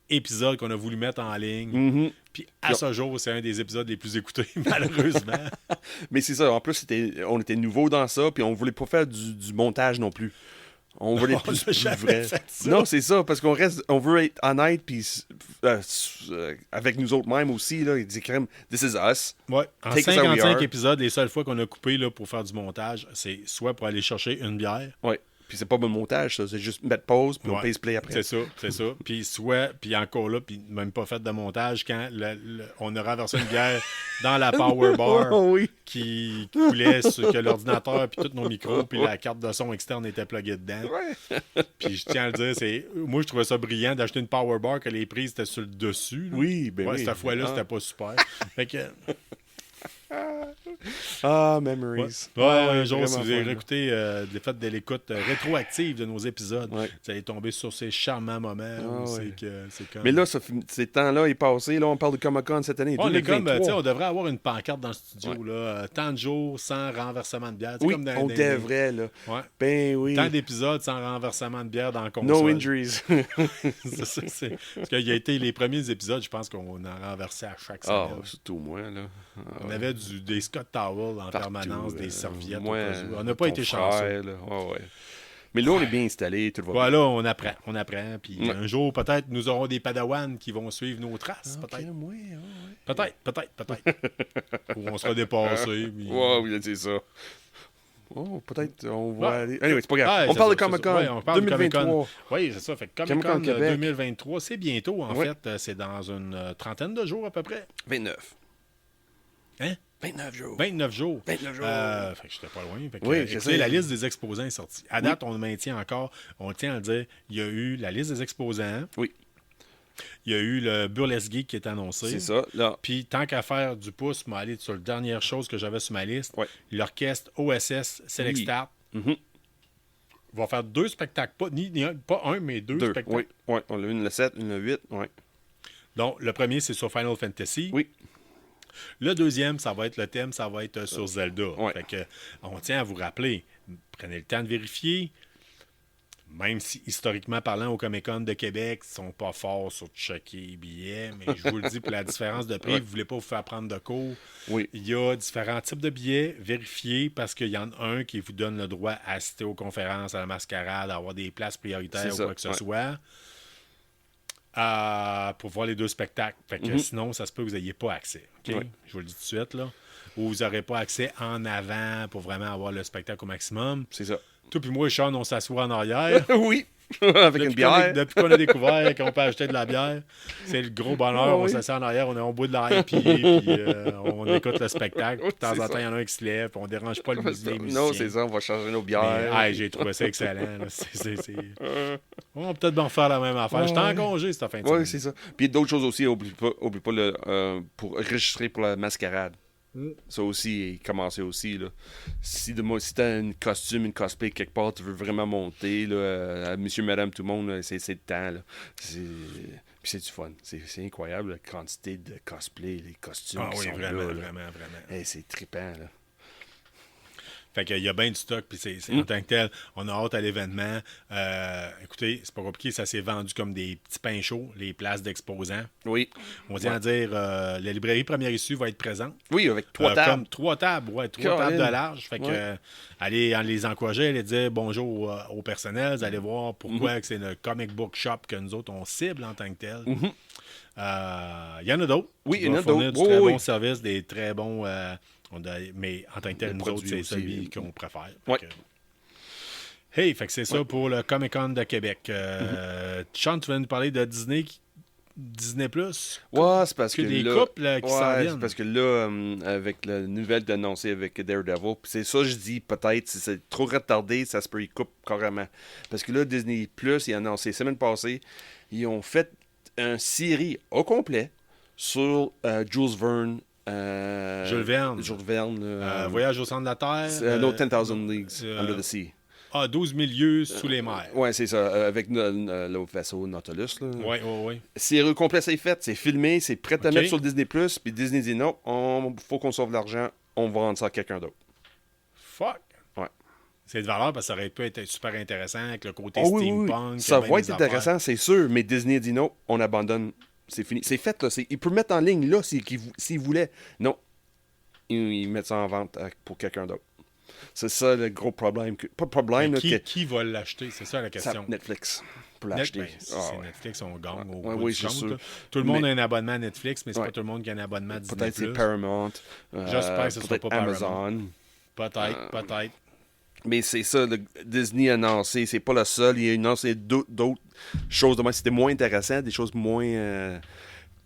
épisode qu'on a voulu mettre en ligne. Puis à ce jour, c'est un des épisodes les plus écoutés, malheureusement. Mais c'est ça. En plus, on était nouveau dans ça, puis on voulait pas faire du montage non plus. On voulait plus vrai. Non, c'est ça, parce on veut être honnête, puis avec nous autres mêmes aussi, là, ils disent crème, this is us. Ouais. En 55 épisodes, les seules fois qu'on a coupé là, pour faire du montage, c'est soit pour aller chercher une bière, Puis c'est pas bon montage, ça. C'est juste mettre pause, puis on pèse play après. C'est ça. Puis encore là, puis même pas fait de montage quand on a renversé une bière dans la power bar qui coulait sur que l'ordinateur, puis tous nos micros, puis la carte de son externe était pluguée dedans. Puis je tiens à le dire, moi je trouvais ça brillant d'acheter une power bar que les prises étaient sur le dessus. Là. Oui, ben oui. Cette fois-là, c'était pas super. Fait que... memories. Un jour, si vous avez écouté les fêtes de l'écoute rétroactive de nos épisodes, vous allez tomber sur ces charmants moments où c'est comme... Mais là, ces temps-là est passé. Là, on parle de Comic-Con cette année. On est comme, on devrait avoir une pancarte dans le studio. Là, tant de jours sans renversement de bière. Oui, comme on devrait. Là. Ouais. Ben oui. Tant d'épisodes sans renversement de bière dans le console. No injuries. Parce qu'il y a été les premiers épisodes, je pense qu'on en renversait à chaque semaine. Surtout moi, là. On avait des Scott Towels en permanence, des serviettes. On n'a pas ton été frère, chanceux. là. Mais là, on est bien installé, tout va bien. Là, on apprend. Puis un jour, peut-être, nous aurons des padawans qui vont suivre nos traces. Peut-être. Peut-être. Ou on sera dépassés. Puis... oui, c'est ça. Peut-être on va aller... Anyway, c'est pas grave. On parle de Comic-Con on parle 2023. De Comic-Con. Oui, c'est ça. Fait que Comic-Con Québec. 2023, c'est bientôt, en fait. C'est dans une trentaine de jours, à peu près. 29. Hein? 29 jours. 29 jours. Fait que j'étais pas loin. Fait que, écoutez, la liste des exposants est sortie. À date, on le maintient encore. On tient à le dire. Il y a eu la liste des exposants. Oui. Il y a eu le Burlesque Geek qui est annoncé. C'est ça, là. Puis, tant qu'à faire du pouce, je vais aller sur la dernière chose que j'avais sur ma liste. L'orchestre OSS Select Start va faire 2 spectacles. Pas un, mais 2 spectacles. Oui, on a une le 7, une le 8. Oui. Donc, le premier, c'est sur Final Fantasy. Oui. Le deuxième, ça va être sur Zelda. Fait que, on tient à vous rappeler, prenez le temps de vérifier. Même si, historiquement parlant, au Comic-Con de Québec, ils sont pas forts sur checker les billets, mais je vous le dis, pour la différence de prix, vous ne voulez pas vous faire prendre de cours. Oui. Il y a différents types de billets. Vérifiez, parce qu'il y en a un qui vous donne le droit à assister aux conférences, à la mascarade, à avoir des places prioritaires ou quoi que ce soit. Pour voir les 2 spectacles. Fait que sinon, ça se peut que vous n'ayez pas accès. Okay? Je vous le dis tout de suite. Là. Ou vous n'aurez pas accès en avant pour vraiment avoir le spectacle au maximum. C'est ça. Toi puis moi et Sean, on s'assoit en arrière. Oui, avec une bière. Depuis qu'on a découvert qu'on peut acheter de la bière, c'est le gros bonheur. On s'assied en arrière, on est au bout de la IPA, puis on écoute le spectacle. De temps en temps, il y en a un qui se lève, puis on dérange pas les musiciens. Non, c'est ça, on va changer nos bières. J'ai trouvé ça excellent. On va peut-être bien faire la même affaire. J'étais en congé cette fin de semaine. Oui, c'est ça. Puis d'autres choses aussi, oublie pas pour enregistrer pour la mascarade. Ça aussi, commencer aussi. Là. Si tu as un costume, une cosplay quelque part, tu veux vraiment monter, là, monsieur, madame, tout le monde, là, c'est le temps. Là. Puis c'est du fun. C'est incroyable la quantité de cosplay, les costumes qui sont vraiment, là. Vraiment. Hey, c'est trippant. Là. Fait qu'il y a bien du stock, puis c'est en tant que tel, on a hâte à l'événement. Écoutez, c'est pas compliqué, ça s'est vendu comme des petits pains chauds, les places d'exposants. Oui. On tient à dire, la librairie Première Issue va être présente. Oui, avec 3 tables. Comme 3 tables, 3 tables de large. Fait que, allez les encourager, allez dire bonjour au personnel, vous allez voir pourquoi que c'est le comic book shop que nous autres, on cible en tant que tel. Il y en a d'autres. Oui, il y en a d'autres. Du très bons services, des très bons... mais en tant que tel, nous autres, c'est celui qu'on préfère. Fait que c'est ça pour le Comic-Con de Québec. Sean, tu vas nous parler de Disney Plus? Ouais, c'est parce que des là... couples qui s'en viennent. C'est parce que là, avec la nouvelle d'annoncer avec Daredevil, c'est ça je dis, peut-être, si c'est trop retardé, ça se peut, ils coupent carrément. Parce que là, Disney Plus, ils ont annoncé, semaine passée, ils ont fait une série au complet sur Jules Verne, Jules Verne. Voyage au centre de la Terre. No 10,000 Leagues Under the Sea. 12 000 lieues sous les mers. Oui, c'est ça, avec le vaisseau Nautilus. Oui. C'est complet, c'est fait, c'est filmé, c'est prêt à mettre sur le Disney+, puis Disney dit non, faut qu'on sauve l'argent, on va rendre ça à quelqu'un d'autre. Fuck! Ouais. C'est de valeur parce que ça aurait pu être super intéressant avec le côté steampunk. Oui. Ça va être intéressant, c'est sûr, mais Disney dit non, on abandonne. C'est fini. C'est fait, là. Il peut mettre en ligne, là, s'il voulait. Non. Ils mettent ça en vente pour quelqu'un d'autre. C'est ça le gros problème. Pas de problème. Là, qui va l'acheter? C'est ça la question. Netflix. Pour l'acheter. C'est Netflix, on gagne au oui, c'est sûr. Tout le monde a un abonnement à Netflix, mais c'est pas tout le monde qui a un abonnement à Disney+. Peut-être c'est Paramount. J'espère que ce sera pas Amazon. Paramount. Peut-être. Mais c'est ça, Disney a annoncé, c'est pas le seul, il a annoncé d'autres choses. C'était moins intéressant, des choses moins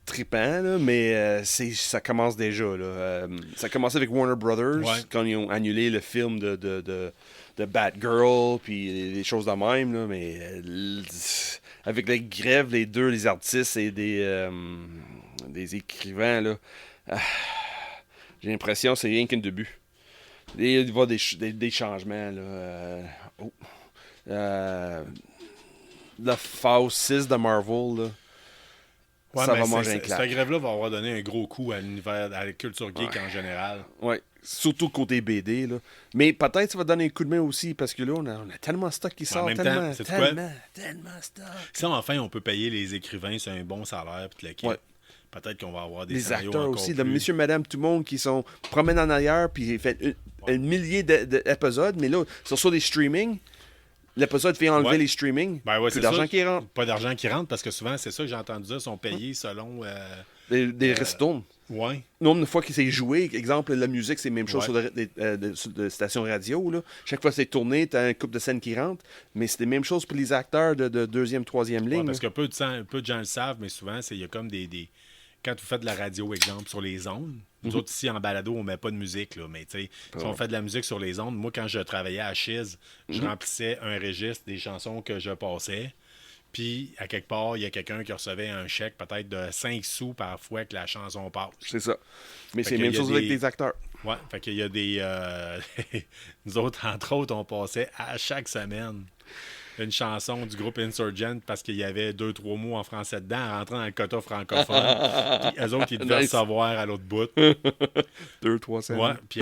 trippant, là, mais ça commence déjà. Là. Ça a commencé avec Warner Brothers, quand ils ont annulé le film de Batgirl, puis des choses de même. Là, mais avec les grèves, les artistes et des écrivains, là, j'ai l'impression que c'est rien qu'un début. Il va y avoir des changements. Là, la phase 6 de Marvel, là. Ouais, Ça va manger un claque. Cette grève-là va avoir donné un gros coup à l'univers, à la culture geek en général. Ouais, surtout côté BD. Là. Mais peut-être ça va donner un coup de main aussi, parce que là, on a tellement de stock qui sort. Tellement stock. Si enfin on peut payer les écrivains sur un bon salaire, puis le kit, peut-être qu'on va avoir des les acteurs aussi, plus... monsieur, madame, tout le monde qui sont promènent en arrière, puis ils font un millier d'épisodes, mais là, sur des streamings. L'épisode fait enlever les streamings. Plus d'argent qui rentre. Pas d'argent qui rentre parce que souvent, c'est ça que j'ai entendu dire, sont payés selon. Des ristournes. Ouais. Nombre de fois qu'il s'est joué, exemple, la musique, c'est la même chose sur de stations radio. Là. Chaque fois que c'est tourné, tu as un couple de scènes qui rentrent. Mais c'est la même chose pour les acteurs de deuxième, troisième ligne. Parce que peu de gens le savent, mais souvent, il y a comme des. Quand vous faites de la radio, exemple, sur les ondes, nous autres ici en balado, on met pas de musique, là, mais tu sais, si on fait de la musique sur les ondes, moi quand je travaillais à Chiz, je remplissais un registre des chansons que je passais. Puis, à quelque part, il y a quelqu'un qui recevait un chèque peut-être de 5 sous par fois que la chanson passe. C'est ça. Mais c'est la même chose avec les acteurs. Ouais, fait qu'il y a des... nous autres, entre autres, on passait à chaque semaine une chanson du groupe Insurgent parce qu'il y avait 2-3 mots en français dedans en rentrant dans le quota francophone. Puis eux autres, ils devaient savoir à l'autre bout. 2-3 semaines. Ouais, puis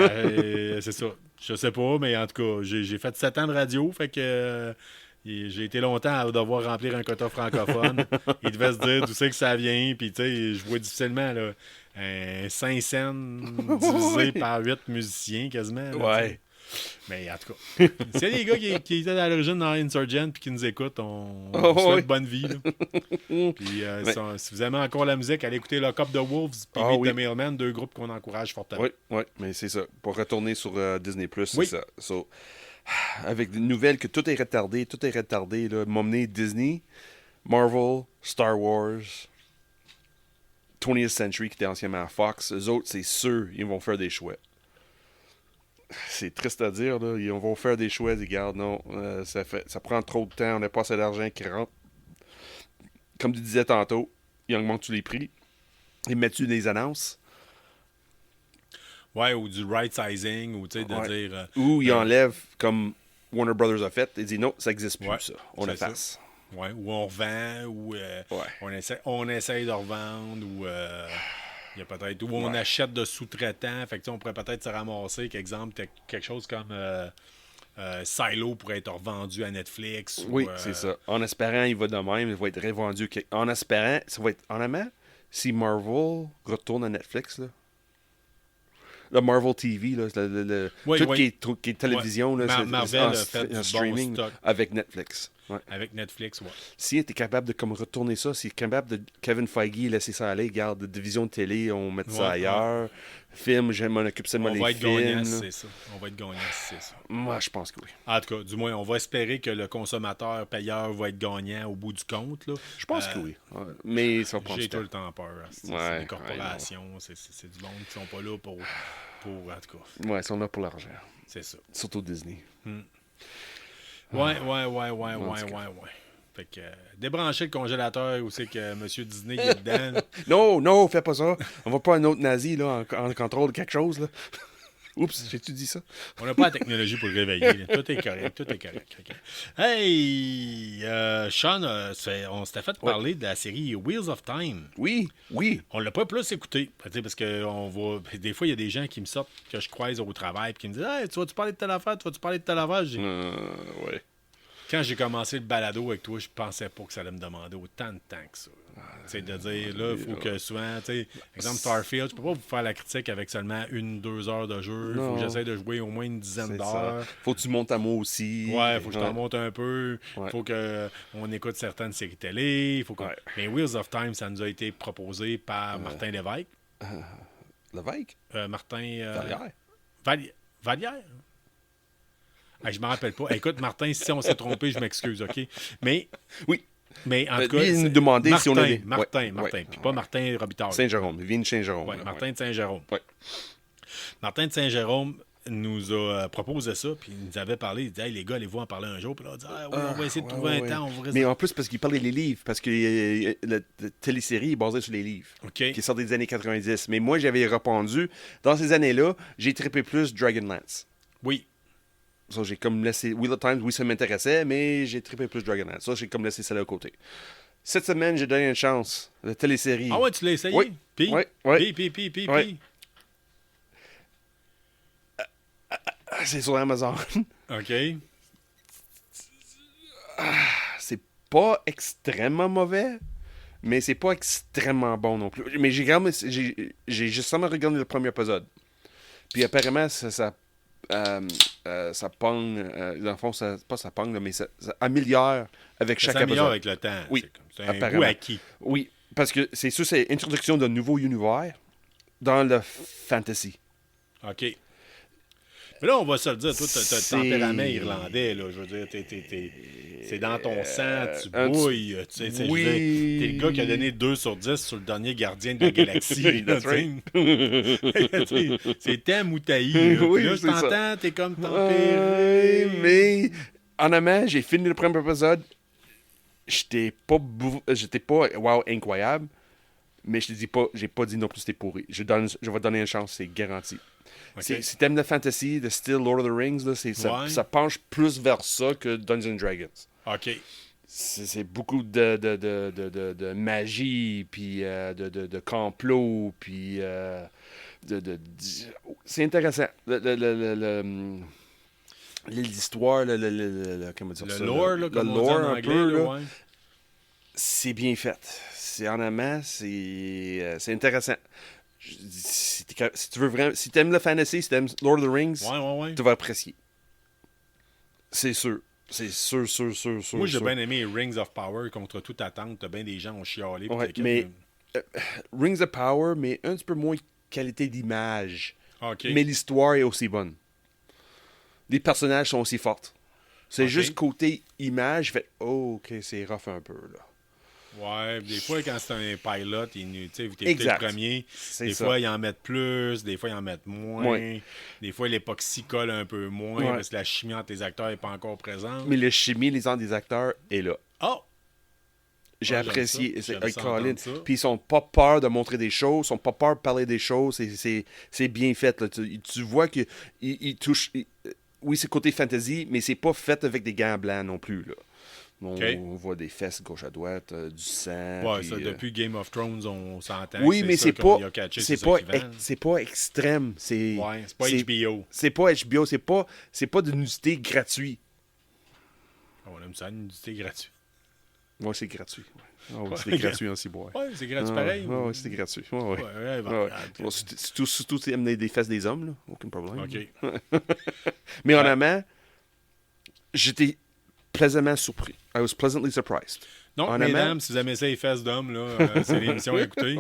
c'est ça. Je sais pas, mais en tout cas, j'ai fait 7 ans de radio, fait que... j'ai été longtemps à devoir remplir un quota francophone. Il devait se dire d'où c'est que ça vient. Puis, tu sais, je vois difficilement là, un 5 cents divisé par 8 musiciens quasiment. Là, ouais. Mais en tout cas, s'il y a des gars qui étaient à l'origine dans Insurgent puis qui nous écoutent, on souhaite bonne vie. Puis, si vous aimez encore la musique, allez écouter Lock Up the Wolves puis Meet the Mailman, 2 groupes qu'on encourage fortement. Oui, mais c'est ça. Pour retourner sur Disney+, c'est ça. So, avec des nouvelles que tout est retardé, là, m'emmener Disney, Marvel, Star Wars, 20th Century qui était anciennement à Fox, eux autres, c'est sûr, ils vont faire des choix. C'est triste à dire, là, ils vont faire des choix, ils regardent, non, ça prend trop de temps, on n'a pas assez d'argent qui rentre. Comme tu disais tantôt, ils augmentent tous les prix, ils mettent des annonces. Ouais, ou du right sizing, ou tu sais, de dire... ou ils enlèvent, comme Warner Brothers a fait, ils disent non, ça n'existe plus, ça. On efface. Ouais, ou on revend, ou on essaye de revendre, ou il y a peut-être... Ou on achète de sous-traitants, fait que on pourrait peut-être se ramasser, qu'exemple, quelque chose comme Silo pourrait être revendu à Netflix. Oui, c'est ça. En espérant, il va de même, il va être revendu. En espérant, ça va être... En amont, si Marvel retourne à Netflix, là, le Marvel TV, là, tout qui est télévision, là, Marvel a fait du streaming bon stock. avec Netflix. Ouais. Avec Netflix, ouais. Si tu es capable de comme retourner ça, si tu es capable de Kevin Feige laisser ça aller, garde division de télé, on met ça ailleurs. Film, je m'en occupe seulement les films. C'est ça. On va être gagnant, c'est ça. Moi, je pense que oui. En tout cas, du moins, on va espérer que le consommateur payeur va être gagnant au bout du compte. Là. Je pense que oui. Ouais. Mais ça prend J'ai tout le temps peur. C'est des corporations, c'est du monde qui sont pas là pour en tout cas. Ouais, ils sont là pour l'argent. C'est ça. Surtout Disney. Ouais. Fait que débrancher le congélateur où c'est que M. Disney est dedans. Non, fais pas ça. On va pas un autre nazi là, en contrôle de quelque chose. Là. Oups, j'ai-tu dit ça? On n'a pas la technologie pour le réveiller. Là. Tout est correct. Okay. Hey, Sean, on s'était fait parler de la série Wheels of Time. Oui. On l'a pas plus écouté. Parce que des fois, il y a des gens qui me sortent, que je croise au travail, et qui me disent Hey, tu vas-tu parler de telle affaire? Ouais. Quand j'ai commencé le balado avec toi, je pensais pas que ça allait me demander autant de temps que ça. C'est de dire, là, il faut que souvent, tu sais, exemple Starfield, je peux pas vous faire la critique avec seulement 1-2 heures de jeu. Il faut que j'essaie de jouer au moins une dizaine d'heures. Faut que tu montes à moi aussi. Ouais, faut que je t'en monte un peu. Faut qu'on écoute certaines séries télé. Mais Wheels of Time, ça nous a été proposé par Martin Lévesque. Lévesque? Martin... Vallière? Vallière? Je m'en rappelle pas. Écoute, Martin, si on s'est trompé, je m'excuse, OK? Mais Oui. Mais en tout cas, lui, il nous demandait Martin, si on avait... Martin. Ouais. Puis pas Martin Robitaille. Saint-Jérôme, il vient de Saint-Jérôme. Ouais, Martin de Saint-Jérôme. Ouais. Martin de Saint-Jérôme nous a proposé ça, puis il nous avait parlé, il disait, hey, les gars, allez-vous en parler un jour, puis là, on dit, on va essayer de trouver un temps, on va Mais en plus, parce qu'il parlait des livres, parce que la télésérie est basée sur les livres, qui sortent des années 90. Mais moi, j'avais répondu, dans ces années-là, j'ai trippé plus Dragonlance. Oui. Ça, j'ai comme laissé... Wheel of Time, oui, ça m'intéressait, mais j'ai trippé plus Dragonlance. Ça, j'ai comme laissé ça de côté. Cette semaine, j'ai donné une chance. La télésérie. Ah ouais, tu l'as essayé? Oui. Puis? Oui. Puis? C'est sur Amazon. OK. C'est pas extrêmement mauvais, mais c'est pas extrêmement bon non plus. Mais j'ai justement regardé le premier épisode. Puis apparemment, ça pogne. Dans le fond, ça pogne, là, mais ça améliore avec chaque épisode. Ça améliore avec le temps. Oui. C'est un goût acquis. Oui, parce que c'est sûr, c'est l'introduction d'un nouveau univers dans le fantasy. OK. Mais là, on va se le dire, toi, t'as le tempérament irlandais, là. Je veux dire, c'est dans ton sang, tu bouilles. T'es le gars qui a donné 2 sur 10 sur le dernier Gardien de la Galaxie. C'est thème ou taillis. Oui, là, je t'entends, t'es comme tempéré. Mais, honnêtement, j'ai fini le premier épisode. J'étais pas wow, incroyable. Mais je te dis pas, j'ai pas dit non plus c'était pourri. Je vais donner une chance, c'est garanti. Okay. Si t'aimes le fantasy, le style Lord of the Rings, là, ça penche plus vers ça que Dungeons & Dragons. OK. C'est beaucoup de magie, puis de complot, puis c'est intéressant. L'histoire, comment dire ça? Lore, là, comme on dit en anglais, un peu, là, c'est bien fait. C'est en amont, c'est intéressant. Si tu veux vraiment, si t'aimes le fantasy, si t'aimes Lord of the Rings, tu vas apprécier. C'est sûr. C'est sûr. Moi, j'ai bien aimé Rings of Power contre toute attente. T'as bien des gens ont chialé. Mais Rings of Power, mais un petit peu moins qualité d'image. Okay. Mais l'histoire est aussi bonne. Les personnages sont aussi forts. C'est juste côté image, fait OK, c'est rough un peu, là. Ouais, des fois, quand c'est un pilot, t'es le premier. Des fois, ils en mettent plus, des fois, ils en mettent moins. Ouais. Des fois, l'époxy colle un peu moins parce que la chimie entre les acteurs n'est pas encore présente. Mais la chimie, les entre des acteurs est là. Oh! J'ai apprécié. Puis ils sont pas peur de montrer des choses, ils sont pas peur de parler des choses. C'est bien fait. Là. Tu vois qu'ils touchent... Oui, c'est côté fantasy, mais c'est pas fait avec des gants blancs non plus, là. On voit des fesses gauche à droite, du sang. Ouais, ça, depuis Game of Thrones, on s'entend. Oui, mais c'est pas extrême. C'est pas HBO. C'est pas HBO, c'est pas de nudité gratuite. On aime ça, une nudité gratuite. Ouais, c'est gratuit. C'est gratuit en ciboire. Ouais, c'est gratuit pareil. Ouais, c'est gratuit. Surtout si tu aimes des fesses des hommes, là. Aucun problème. OK. Mais honnêtement, j'étais plaisamment surpris. I was pleasantly surprised. Donc, mesdames, si vous aimez ça, les fesses d'hommes, c'est l'émission à écouter.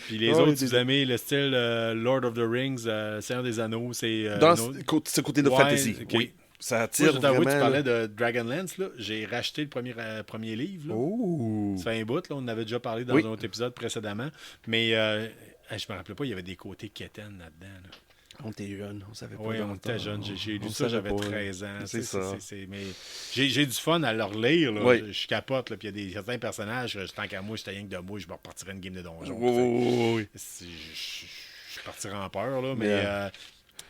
Puis les autres, si vous aimez le style Lord of the Rings, Seigneur des Anneaux, c'est... Dans ce côté de fantasy, oui. Ça attire vraiment... Tu parlais de Dragonlance, là. J'ai racheté le premier livre. Là. Oh! Ça fait un bout, là. On en avait déjà parlé dans un autre épisode précédemment. Mais je me rappelais pas, il y avait des côtés quétaines là-dedans. Là. On était jeunes, on savait pas. Oui, on était jeunes. J'ai lu ça, j'avais 13 ans. C'est ça. Mais j'ai du fun à le relire. Là. Je capote. Puis il y a certains personnages, tant qu'à moi, j'étais rien que de moi, je me repartirais une game de donjon. Oui. Je partirais en peur, là, mais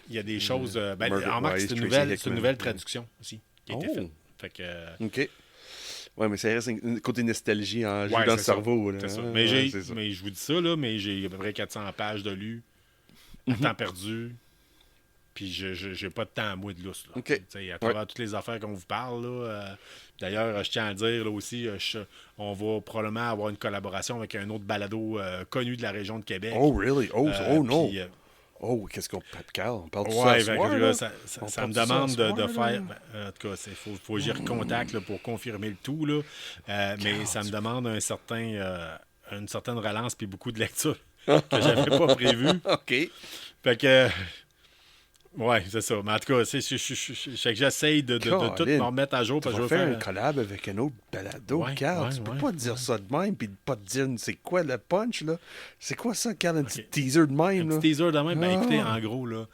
il y a des choses... en marque, c'est une nouvelle traduction aussi qui a été faite. Fait que, OK. Ouais, mais ça reste un côté nostalgie en dans le cerveau. Là. C'est ça. Mais je vous dis ça, là, mais j'ai à peu près 400 pages de lu. Temps perdu, puis j'ai pas de temps à moi de lousse. À travers toutes les affaires qu'on vous parle, là, d'ailleurs, je tiens à le dire là, aussi, on va probablement avoir une collaboration avec un autre balado connu de la région de Québec. Oh, really? Oh non! Qu'est-ce qu'on parle? On parle de ça ça me demande de faire... en tout cas, il faut que j'y recontacte pour confirmer le tout, là, mais ça me demande une certaine relance puis beaucoup de lecture. Que j'avais pas prévu. OK. Fait que Ouais, c'est ça. Mais en tout cas, c'est que j'essaye de tout me remettre à jour. Tu vas faire un collab avec un autre balado, Carl. Tu peux pas dire ça de même, puis pas te dire c'est quoi le punch, là. C'est quoi ça, Carl? Un petit teaser de même, là? Un petit teaser de même? Ben écoutez, en gros, là,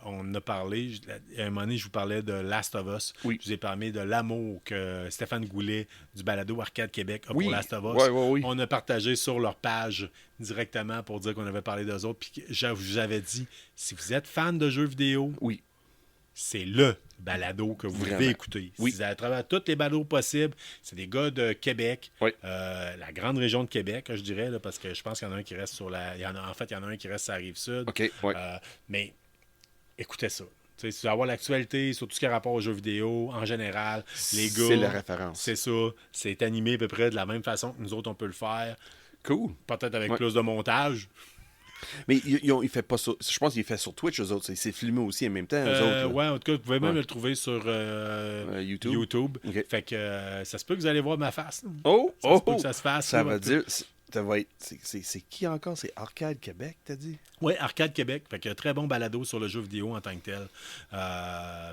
on en a parlé. À un moment donné, je vous parlais de Last of Us. Oui. Je vous ai parlé de l'amour que Stéphane Goulet du balado Arcade Québec a pour Last of Us. Oui. On a partagé sur leur page directement pour dire qu'on avait parlé d'eux autres. Puis j'avais dit, si vous êtes fan de jeux vidéo, oui, c'est le balado que vous devez écouter. Oui. À travers tous les balados possibles, c'est des gars de Québec, oui. La grande région de Québec, je dirais, là, parce que je pense qu'il y en a un qui reste sur la... En fait, il y en a un qui reste sur la Rive-Sud. OK, oui. Mais écoutez ça. Si tu veux avoir l'actualité sur tout ce qui a rapport aux jeux vidéo, en général, les gars... C'est la référence. C'est ça. C'est animé à peu près de la même façon que nous autres, on peut le faire. Cool. Peut-être avec plus de montage. Mais il fait pas ça. Je pense qu'il fait sur Twitch, eux autres. C'est filmé aussi en même temps, eux autres. Ouais, en tout cas, vous pouvez même le trouver sur YouTube. Okay. Fait que ça se peut que vous allez voir ma face. Ça se peut que ça se fasse. Ça veut dire... C'est qui encore? C'est Arcade Québec, t'as dit? Oui, Arcade Québec. Fait que très bon balado sur le jeu vidéo en tant que tel.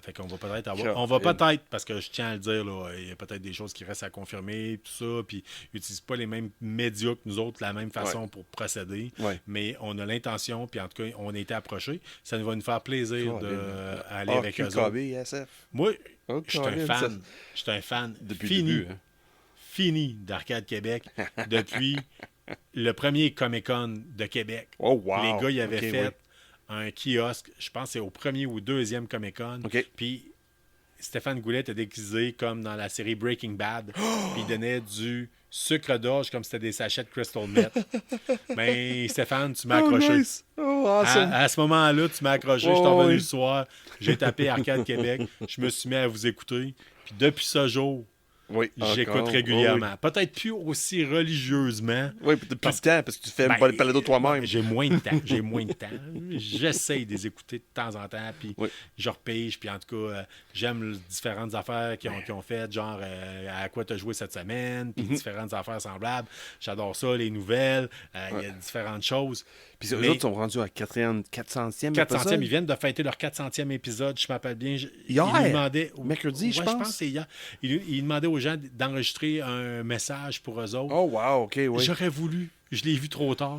Fait qu'on va peut-être avoir... On va peut-être, parce que je tiens à le dire, là, il y a peut-être des choses qui restent à confirmer, tout ça, puis ils n'utilisent pas les mêmes médias que nous autres, la même façon pour procéder. Ouais. Mais on a l'intention, puis en tout cas, on a été approchés. Ça nous va nous faire plaisir d'aller avec eux autres. SF. Moi, je suis un fan. Je suis un fan depuis le début, hein? Fini d'Arcade Québec depuis le premier Comic-Con de Québec. Oh, wow. Les gars, ils avaient fait un kiosque, je pense que c'est au premier ou deuxième Comic-Con. Puis Stéphane Goulet était déguisé comme dans la série Breaking Bad. Puis il donnait du sucre d'orge comme c'était des sachets de Crystal Meth. Mais Stéphane, tu m'as accroché. Nice. Awesome. À ce moment-là, tu m'as accroché. Je suis revenu le soir. J'ai tapé Arcade Québec. Je me suis mis à vous écouter. Puis depuis ce jour, j'écoute régulièrement. Peut-être plus aussi religieusement. Oui, depuis le temps, parce que tu fais pas le balado toi-même. J'ai moins de temps. J'essaye de les écouter de temps en temps, puis je repige. Puis en tout cas, j'aime les différentes affaires qu'ils ont faites, genre à quoi tu as joué cette semaine, puis différentes affaires semblables. J'adore ça, les nouvelles. Il y a différentes choses. Puis les autres sont rendus à 400e 400e, ils viennent de fêter leur 400e épisode, je m'appelle bien. Hier, mercredi, je pense. Je pense que c'est hier. Ils demandaient aux gens d'enregistrer un message pour eux autres. Oh, wow, OK, oui. J'aurais voulu. Je l'ai vu trop tard.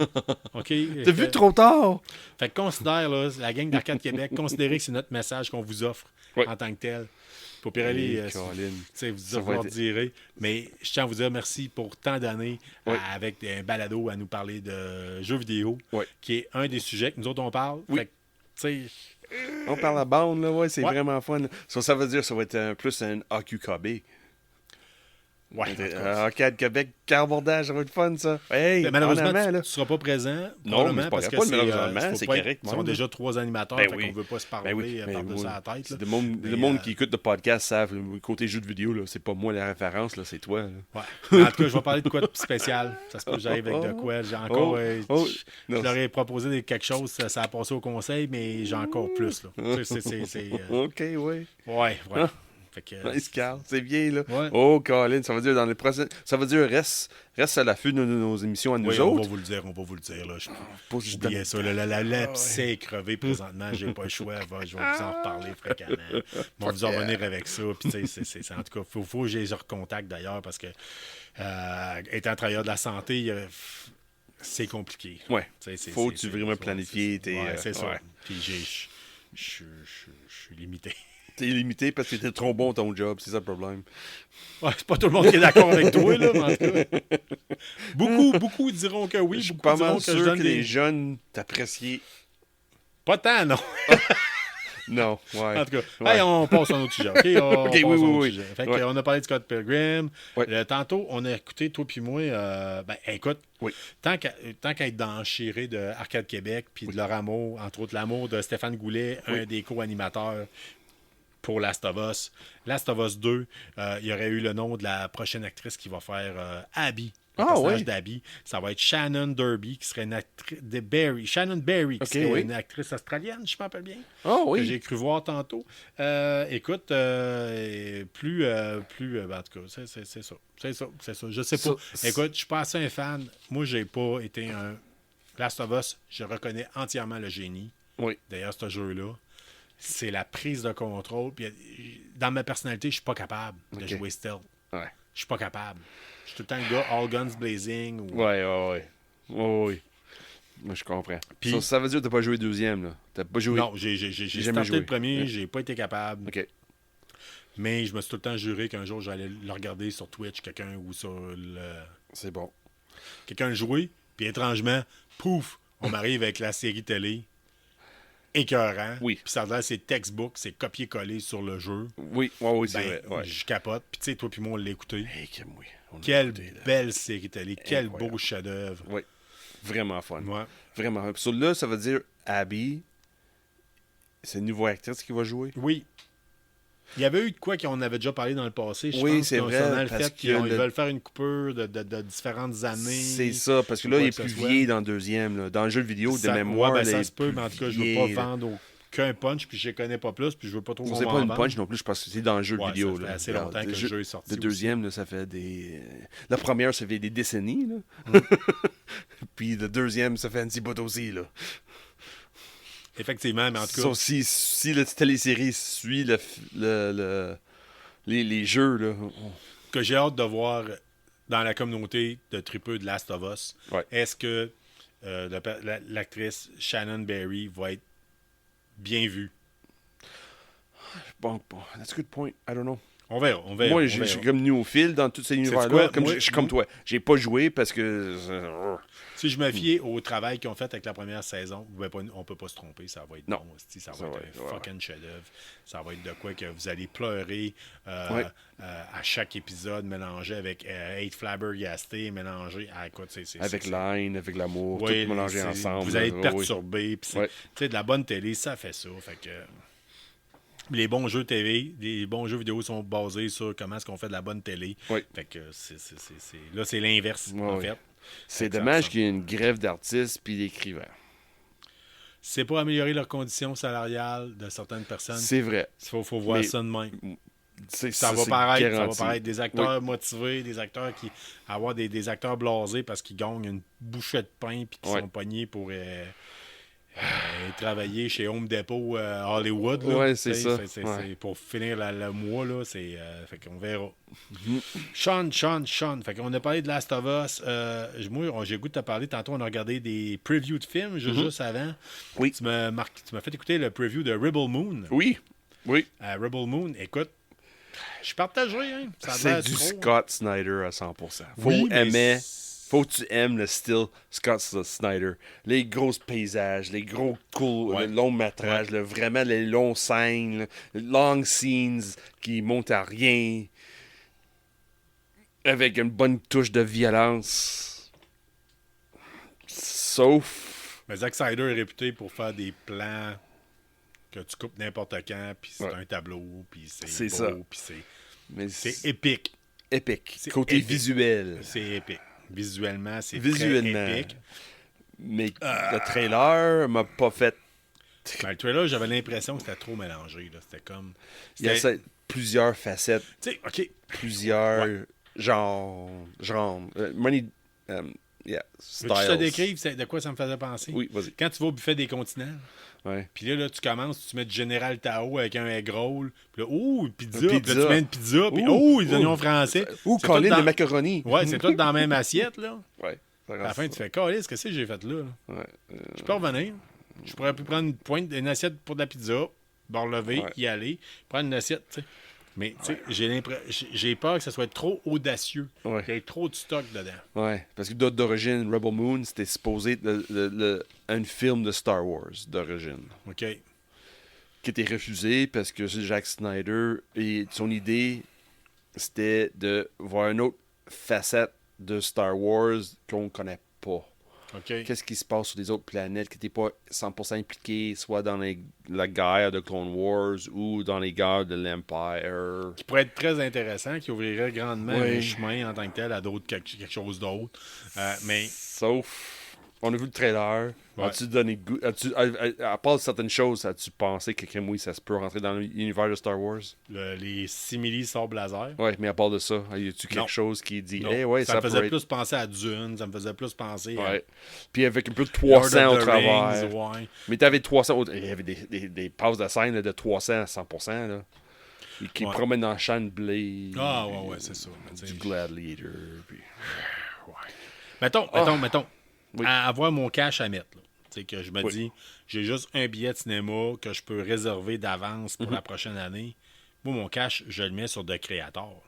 OK? T'as vu trop tard? Fait que considère, là, la gang d'Arcade Québec, considérez que c'est notre message qu'on vous offre en tant que tel. Pour aller, vous direz. Mais je tiens à vous dire merci pour tant d'années avec un balado à nous parler de jeux vidéo, qui est un des sujets que nous autres on parle. Fait que, on parle à bande, là, c'est vraiment fun. Ça veut dire que ça va être plus un AQKB. Arcade Québec, carbordage, ça va être fun, ça. Hey, malheureusement, tu ne seras pas présent. Non, mais c'est pas malheureusement, c'est correct. Ils sont déjà 3 animateurs, fait qu'on ne veut pas se parler par-dessus la tête. Le monde qui écoute le podcast savent, le côté jeu de vidéo, là, c'est pas moi la référence, là, c'est toi. Là. Ouais. En tout cas, je vais parler de quoi de spécial. Ça se peut que j'arrive avec de quoi. J'ai encore... je leur ai proposé quelque chose, ça a passé au conseil, mais j'ai encore plus. Là. OK, oui. Ouais. Nice, Carl. C'est bien, là. Ouais. Oh, Colin, ça veut dire dans les prochaines... Ça veut dire reste à l'affût de nos émissions à nous autres. On va vous le dire, là. Oubliez ça. La psy est crevée présentement. J'ai pas le choix. Je vais vous en reparler fréquemment. On va vous en revenir avec ça. Puis, en tout cas, faut que je les recontacte d'ailleurs parce que, étant travailleur de la santé, c'est compliqué. Ouais. Faut que tu vraiment planifier. C'est ça. Puis, je suis limité. T'es limité parce que t'es trop bon ton job, c'est ça le problème. Ouais, c'est pas tout le monde qui est d'accord avec toi, là, mais en tout cas. Beaucoup diront que oui. Je suis pas mal sûr que les jeunes t'apprécient. Pas tant, non. Non, ouais. En tout cas, hey, on passe à un autre sujet, OK? Oui. Fait qu'on a parlé de Scott Pilgrim. Tantôt, on a écouté, toi puis moi, écoute, tant qu'à être dans le chiré de Arcade Québec, puis de leur amour, entre autres l'amour de Stéphane Goulet, un des co-animateurs pour Last of Us. Last of Us 2, il y aurait eu le nom de la prochaine actrice qui va faire Abby. Le personnage d'Abby. Ça va être Shannon Derby, qui serait une actrice de Barry. Shannon Barry, qui serait une actrice australienne, je m'appelle bien. Que j'ai cru voir tantôt. Écoute, plus en tout cas, c'est ça. C'est ça. Je sais pas. Écoute, je suis pas assez un fan. Moi, j'ai pas été un Last of Us. Je reconnais entièrement le génie. D'ailleurs, ce jeu-là. c'est la prise de contrôle. Puis, dans ma personnalité, je suis pas capable de jouer stealth. Ouais. Je suis pas capable. Je suis tout le temps le gars all guns blazing. Ou... Ouais. Oui. Moi, je comprends. Puis, ça veut dire que t'as pas joué deuxième, là. T'as pas joué. Non, j'ai jamais starté joué. le premier, j'ai pas été capable. OK. Mais je me suis tout le temps juré qu'un jour, j'allais le regarder sur Twitch, quelqu'un ou sur C'est bon. quelqu'un jouer. Puis étrangement, pouf, on m'arrive avec la série télé. Écœurant. Oui. Puis ça a l'air, c'est textbook, c'est copier-coller sur le jeu. Oui, c'est vrai. Ouais. Je capote. Puis tu sais, toi puis moi, on l'a écouté. Hey, oui. Quelle belle série télé. Quel Incroyable. beau chef-d'œuvre. Oui. Vraiment fun. Ouais. Vraiment. Sur là, ça veut dire Abby, c'est une nouvelle actrice qui va jouer. Oui. Il y avait eu de quoi qu'on avait déjà parlé dans le passé. Je Oui, pense, c'est vrai, concernant le parce fait qu'ils veulent faire une coupure de différentes années. C'est ça, parce que là, il est plus vieilli dans le deuxième. Là. Dans le jeu vidéo, de mémoire, ouais, là, ça il se est peut, plus mais en tout cas, je veux vieilli, pas là. vendre aucun punch, puis je les connais pas plus, puis je veux pas trop qu'on C'est m'en pas une vende. punch non plus, je pense que c'est dans le jeu Ouais, vidéo. ça fait là. assez longtemps que le jeu est sorti Le deuxième, là, ça fait des... La première, ça fait des décennies. Là. Puis le deuxième, ça fait un petit bout aussi. Là. Effectivement, mais en tout cas... Sauf si la télésérie suit les jeux, là. que j'ai hâte de voir dans la communauté de tripeux de Last of Us, Ouais. est-ce que l'actrice Shannon Berry va être bien vue? Bon, that's a good point. I don't know. On verra. Moi, je suis comme néophyle dans tous ces univers-là. quoi? Comme Moi, je suis comme toi. J'ai pas joué parce que... Si je me fiais au travail qu'ils ont fait avec la première saison, on peut pas se tromper, ça va être Non. bon. Ça va être un fucking chef-d'œuvre. Ça va être de quoi que vous allez pleurer à chaque épisode, mélangé avec Hate Flabbergasté, mélangé à quoi, avec l'haine, avec l'amour, tout oui, mélangé ensemble. vous allez être là. perturbé. Puis de la bonne télé, ça fait ça. Fait que les bons jeux TV, les bons jeux vidéo sont basés sur comment est-ce qu'on fait de la bonne télé. Oui. Fait que là, c'est l'inverse, en fait. C'est dommage qu'il y ait une grève d'artistes puis d'écrivains. C'est pour améliorer leurs conditions salariales de certaines personnes. C'est vrai. Il faut voir ça de même. Ça va c'est paraître des acteurs motivés, des acteurs qui avoir des acteurs blasés parce qu'ils gagnent une bouchée de pain puis qui sont pognés pour travailler chez Home Depot Hollywood. Là. Ouais, c'est ça. C'est pour finir le mois, là, fait qu'on verra. Sean. Fait qu'on a parlé de Last of Us. Moi, j'ai goût de te parler. Tantôt, on a regardé des previews de films juste avant. Oui. Tu m'as fait écouter le preview de Rebel Moon. Oui. Rebel Moon, écoute, je suis partagé. Hein. Ça a C'est l'air du trop. Scott Snyder à 100%. Faut que tu aimes le style Scott Snyder. Les gros paysages, les gros le long métrage, vraiment les longs scènes, les long scenes qui montent à rien, avec une bonne touche de violence. Sauf... Mais Zack Snyder est réputé pour faire des plans que tu coupes n'importe quand, puis c'est un tableau, puis c'est beau, ça. puis Mais c'est épique. Épique. C'est Côté épique. visuel. C'est épique. Visuellement, c'est Visuellement. très épique. Mais le trailer m'a pas fait... Ben, le trailer, j'avais l'impression que c'était trop mélangé. Là. C'était comme... Il y a plusieurs facettes, Tu sais, OK. plusieurs genres. Money... Veux-tu que je te styles. décrive de quoi ça me faisait penser? Oui, vas-y. Quand tu vas au buffet des continents, Ouais. puis là, tu commences, tu mets du Général Tao avec un egg roll, puis là, une pizza, Une puis pizza. là, tu mets une pizza, puis les oignons français. Ou C'est Colin tout de dans- macaroni. Ouais, c'est tout dans la même assiette, là. Ouais. À la fin, tu fais, Calice, qu'est-ce que j'ai fait là? Ouais. Je peux revenir. Je pourrais plus prendre une assiette pour de la pizza, bord levé, y aller, prendre une assiette, tu sais. Mais, tu sais, j'ai peur que ça soit trop audacieux, Ouais. qu'il y ait trop de stock dedans. Ouais. Parce que d'origine, Rebel Moon, c'était supposé être un film de Star Wars d'origine. OK? Qui était refusé parce que c'est Zack Snyder et son idée, c'était de voir une autre facette de Star Wars qu'on connaît pas. OK. Qu'est-ce qui se passe sur les autres planètes qui n'étaient pas 100% impliqués, soit dans la guerre de Clone Wars ou dans les guerres de l'Empire. Qui pourrait être très intéressant, qui ouvrirait grandement un chemin en tant que tel à d'autres quelque chose d'autre. Mais Sauf... on a vu le trailer. Ouais. As-tu donné goût? À part certaines choses, as-tu pensé que oui, ça se peut rentrer dans l'univers de Star Wars? Les simili sables laser. Ouais, mais à part de ça, y a-tu quelque Non. chose qui dit, Non. hey, ouais, ça me faisait pourrait être... plus penser à Dune, ça me faisait plus penser à Ouais. Puis avec un peu de Lord 300 of au the travers. Rings, ouais. Mais t'avais 300, il y avait des passes de scène là, de 300 à 100%, là. Qui Ouais. promènent dans le champ de blé. Ah, ouais, c'est ça. Mais tu sais, Du Gladiator. Puis... Mettons, Oui. à avoir mon cash à mettre. Là. Tu sais, que je me Oui. dis, j'ai juste un billet de cinéma que je peux réserver d'avance pour la prochaine année. Moi, mon cash, je le mets sur The Creator.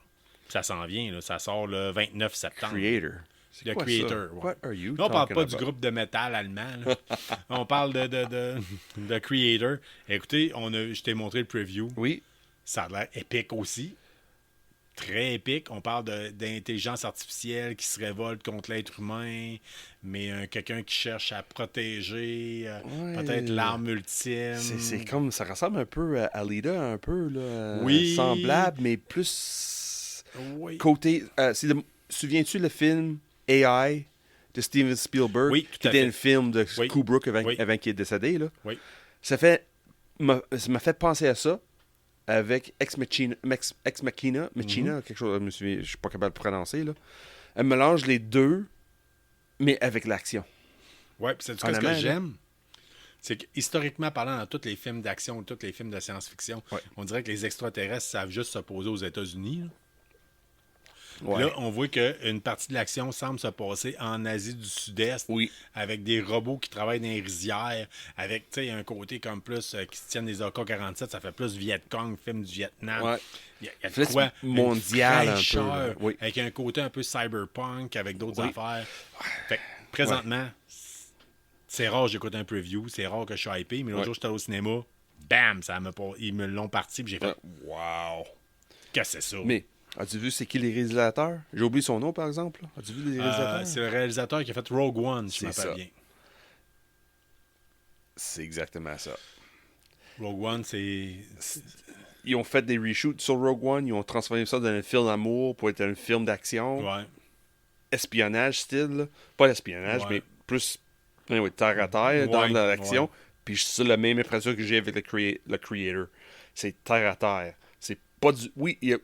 Ça s'en vient, là. Ça sort le 29 septembre. Creator. C'est Le quoi Creator. ça? Ouais. What are you Là, on parle talking pas about? du groupe de métal allemand. Là. On parle de Creator. Écoutez, je t'ai montré le preview. Oui. Ça a l'air épique aussi. Très épique. On parle d'intelligence artificielle qui se révolte contre l'être humain, mais quelqu'un qui cherche à protéger peut-être l'arme ultime. C'est comme, ça ressemble un peu à Alita, un peu, là. Oui. Semblable, mais plus Oui. côté... souviens-tu le film AI de Steven Spielberg? Oui, tout qui à était fait. un film de Oui. Kubrick avant, Oui. avant qu'il est décédé, là. Oui. Ça m'a fait penser à ça avec Ex Machina, quelque chose, je suis pas capable de prononcer, là. Elle mélange les deux, mais avec l'action. Oui, puis c'est ce En que amont, j'aime. C'est que, historiquement parlant, dans tous les films d'action, tous les films de science-fiction, Ouais. on dirait que les extraterrestres savent juste se poser aux États-Unis. Là. Ouais. Là, on voit qu'une partie de l'action semble se passer en Asie du Sud-Est, Oui. avec des robots qui travaillent dans les rizières, avec un côté comme plus qui se tiennent des AK-47, ça fait plus Viet Cong, film du Vietnam. Ouais. Il y a de Plus quoi mondial une un peu, fraîcheur, là. Oui. avec un côté un peu cyberpunk, avec d'autres Oui. affaires. Fait que, présentement, c'est rare que j'écoute un preview, c'est rare que je suis hypé, mais l'autre Ouais. jour, j'étais au cinéma, bam, ils me l'ont parti, puis j'ai fait Ouais. wow, qu'est-ce que c'est ça? Mais, as-tu vu c'est qui les réalisateurs? J'ai oublié son nom, par exemple. Là. As-tu vu les réalisateurs? C'est le réalisateur qui a fait Rogue One, si je C'est m'appelle ça. bien. C'est exactement ça. Rogue One, c'est... Ils ont fait des reshoots sur Rogue One, ils ont transformé ça dans un film d'amour pour être un film d'action. Ouais. Espionnage style. Là. Pas l'espionnage, Ouais. mais plus terre à terre dans Ouais, l'action. ouais. Puis c'est la même impression que j'ai avec le Creator. C'est terre à terre. C'est pas du... Oui, il y a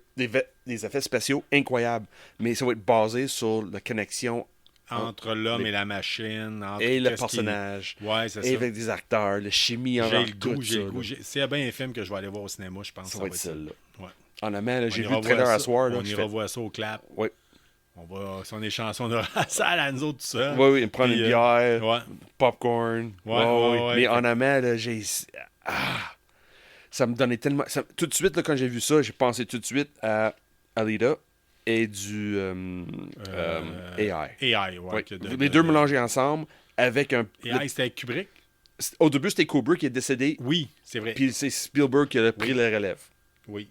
des effets spéciaux incroyables, mais ça va être basé sur la connexion Entre l'homme et la machine. Entre et le qu'est-ce personnage. Ouais, c'est Et ça. avec des acteurs, la chimie en J'ai le tout goût, j'ai le ça, goût. là. C'est bien un film que je vais aller voir au cinéma, je pense. Ça va être celle-là. Ouais. En amont, là, j'ai On vu ira le trailer voir à ça. soir. Là, On je ira fais... voir ça au clap. Oui, On va, si on est chanceux, on aura la salle à nous autres tout ça. oui, prendre une bière, Ouais. popcorn. Ouais, oui. ouais, Mais fait- en amont, là, j'ai... Ça me donnait tellement... Tout de suite, là, quand j'ai vu ça, j'ai pensé tout de suite à Alita et du AI. AI, ouais. Oui. que Les deux mélangés ensemble avec un... AI, c'était Kubrick? Au début, c'était Kubrick qui est décédé, Oui, c'est vrai. puis c'est Spielberg qui a pris Oui. la relève. Oui.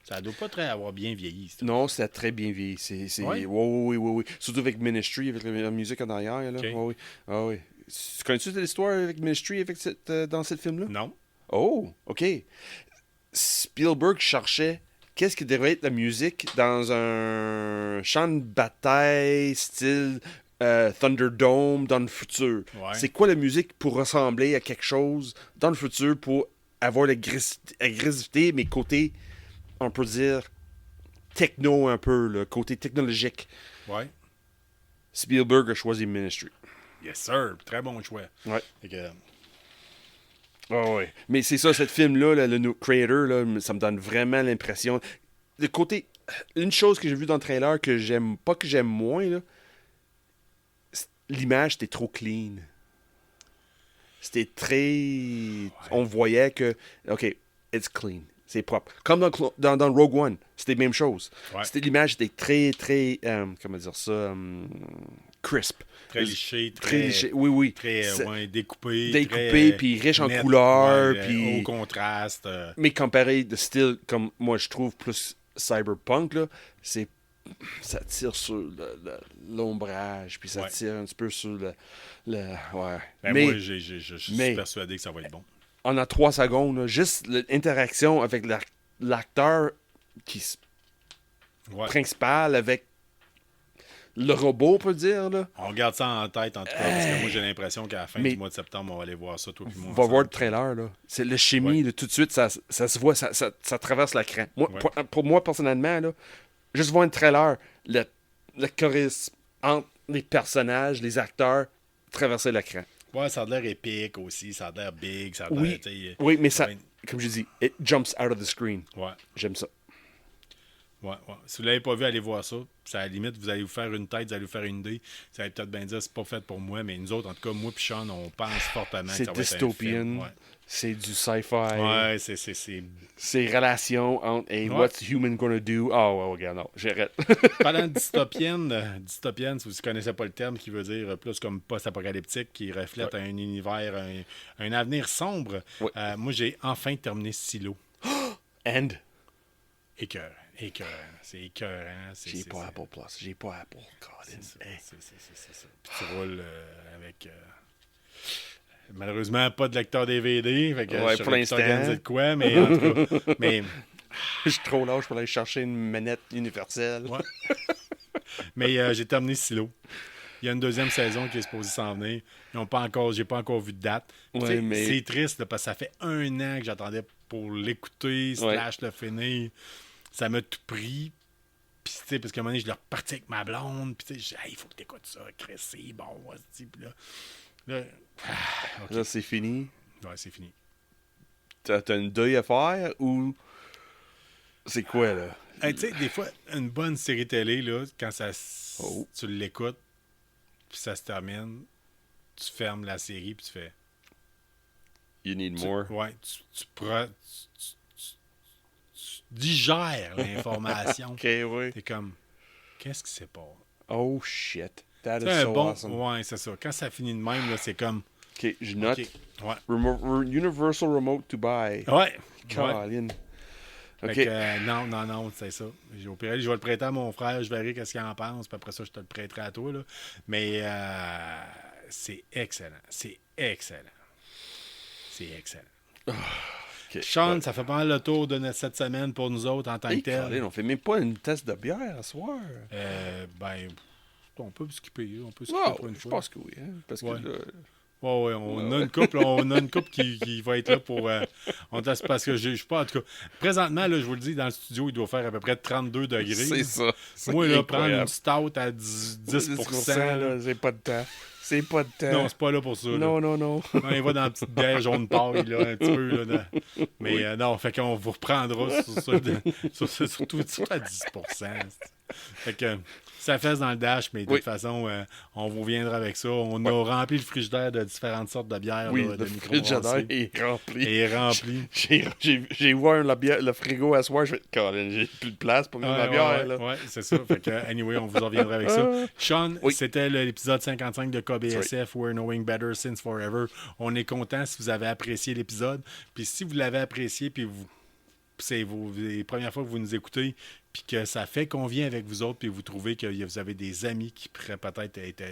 Ça doit pas très avoir bien vieilli. ça. Non, c'était très bien vieilli. Ouais? Oui. Surtout avec Ministry, avec la musique en arrière. Là. Ok. Ouais, oui. Ah, oui. Connais-tu l'histoire avec Ministry avec dans ce film-là? Non? Oh, OK. Spielberg cherchait qu'est-ce qui devrait être la musique dans un champ de bataille style Thunderdome dans le futur. Ouais. C'est quoi la musique pour ressembler à quelque chose dans le futur pour avoir l'agressivité, mais côté, on peut dire, techno un peu, le côté technologique. Ouais. Spielberg a choisi Ministry. Yes, sir. Très bon choix. Ouais. Fait que, Ouais. Mais c'est ça, ce film-là, là, le Creator, là, ça me donne vraiment l'impression. Le côté. Une chose que j'ai vue dans le trailer que j'aime pas, que j'aime moins, là, l'image était trop clean. C'était très. On voyait que. OK, it's clean. C'est propre. Comme dans Rogue One, c'était la même chose. Ouais. L'image était très. Comment dire ça? Crisp. très liché, Très léché. Oui. très ouais, découpé. Découpé, très puis riche en net, couleurs, ouais, puis... au contraste. Mais comparé de style, comme moi je trouve plus cyberpunk, là, c'est... Ça tire sur l'ombrage, puis ça Ouais. tire un petit peu sur le... Ouais. Ben, mais moi, je suis persuadé que ça va être bon. on a 3 secondes, là, juste l'interaction avec l'acteur qui Ouais. principal avec le robot, on peut dire, là. On garde ça en tête, en tout cas, parce que moi, j'ai l'impression qu'à la fin Mais- du mois de septembre, on va aller voir ça, toi puis moi. Va voir ensemble. le trailer, là. C'est le chimie, là, tout de suite, ça se voit, ça traverse l'écran. Moi, Ouais. pour moi, personnellement, là, juste voir un trailer, le charisme entre les personnages, les acteurs, traverser l'écran. Ouais, ça a l'air épique aussi, ça a l'air big, ça a l'air, Oui, tu sais, oui, mais ça, ouais. comme je dis, it jumps out of the screen. Ouais. J'aime ça. Ouais. Si vous l'avez pas vu, allez voir ça. Puis à la limite, vous allez vous faire une tête, vous allez vous faire une idée. Vous allez peut-être bien dire c'est pas fait pour moi, mais nous autres, en tout cas, moi et Sean, on pense fortement que C'est ça va être un dystopian, film. Ouais, c'est du sci-fi, ouais c'est... c'est relations entre hey, Ouais. what's human gonna do? Oh, ouais, regarde, non, j'arrête. Parlant de dystopienne, si vous ne connaissez pas le terme, qui veut dire plus comme post-apocalyptique, qui reflète un univers, un avenir sombre, Ouais. moi, j'ai enfin terminé Silo. And Écœurant. C'est écœurant. j'ai pas Apple Plus, j'ai pas Apple. God, C'est ça. hey. C'est ça. Puis tu roules avec... malheureusement, pas de lecteur DVD. Fait que Ouais, je pour saurais l'instant. pas t'organiser de quoi, mais en tout cas... mais Je suis trop lâche pour aller chercher une manette universelle. ouais. Mais j'ai terminé Silo. Il y a une deuxième saison qui est supposée s'en venir. J'ai pas encore vu de date. Ouais, Tu sais, mais- c'est triste là, parce que ça fait 1 an que j'attendais pour l'écouter, / le finir. Ça m'a tout pris. Puis, tu sais, parce qu'à un moment donné, je l'ai reparti avec ma blonde. Puis, tu sais, je dis, hey, il faut que tu écoutes ça, Chris, c'est bon. Puis là, ok. Là, c'est fini. Ouais, c'est fini. T'as une deuil à faire ou c'est quoi, là? Hey, tu sais, des fois, une bonne série télé, là, quand Oh. tu l'écoutes, puis ça se termine, tu fermes la série, puis tu fais. You need more. Ouais, tu digères l'information. Ok, oui. T'es comme, qu'est-ce qui s'est passé? Oh shit. That C'est is un so bon. awesome. Ouais, c'est ça. Quand ça finit de même, là, c'est comme. Ok, je note. Ok, ouais. Universal Remote to buy. Ouais. Ouais. Colin. Fait Ok. que, non, c'est ça. Au pire, je vais le prêter à mon frère, je verrai qu'est-ce qu'il en pense, puis après ça, je te le prêterai à toi. Là. Mais c'est excellent. C'est excellent. C'est excellent. Ok. Sean, ça fait pas mal le tour de cette semaine pour nous autres en tant que Hey, tel. Colin, on fait même pas une tasse de bière à soir. Ben, on peut skipper. On peut skipper Ah, pour une je fois. pense que oui. Hein, parce que Ouais. là, Ouais, on a une couple, qui va être là pour. Parce que je suis pas, en tout cas. Présentement, là, je vous le dis, dans le studio, il doit faire à peu près 32 degrés. c'est ça. Moi, là, prendre incroyable. une stout à 10%, là, là, c'est pas de temps. C'est pas de temps. non, c'est pas là pour ça. là. non. On y va dans la petite bière jaune paille, là, un petit peu. Là, mais Oui. non, fait qu'on vous reprendra sur ça, surtout à 10%. Fait que ça fesse dans le dash, mais de Oui. toute façon, on vous reviendra avec ça. On a rempli le frigidaire de différentes sortes de bières. Oui, là, de le frigidaire microbrasseries. est rempli. Et est rempli. J'ai ouvert le frigo à soir, je vais Colin, j'ai plus de place pour mettre ma bière. Là. Ouais, c'est ça. Fait que, anyway, on vous en reviendra avec ça. Sean, Oui. c'était l'épisode 55 de KBSF, We're Knowing Better Since Forever. On est content si vous avez apprécié l'épisode. Puis si vous l'avez apprécié, puis c'est les premières fois que vous nous écoutez, puis que ça fait qu'on vient avec vous autres, puis vous trouvez que vous avez des amis qui pourraient peut-être être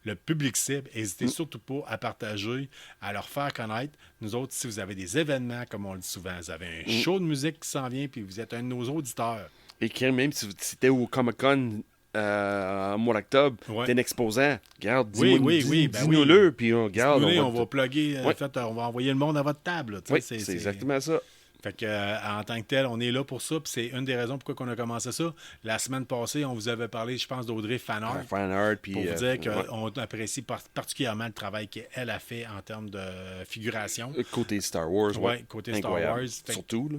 le public cible, n'hésitez surtout pas à partager, à leur faire connaître. Nous autres, si vous avez des événements, comme on le dit souvent, vous avez un show de musique qui s'en vient, puis vous êtes un de nos auditeurs. Et même si c'était au Comic-Con en mois d'octobre, Ouais. t'es un exposant. Regarde, Oui, dis-nous, ben dis-nous-le, puis on regarde. On va plugger, en Ouais. fait, on va envoyer le monde à votre table. là, tu sais, Oui, c'est exactement ça. Fait que, en tant que tel, on est là pour ça. Puis c'est une des raisons pourquoi on a commencé ça. La semaine passée, on vous avait parlé, je pense, d'Audrey Fanard. Fan art, puis. Pour vous dire ouais. qu'on apprécie particulièrement le travail qu'elle a fait en termes de figuration. Côté Star Wars, Ouais, côté Star Incroyable. Wars. Fait que- Surtout, là.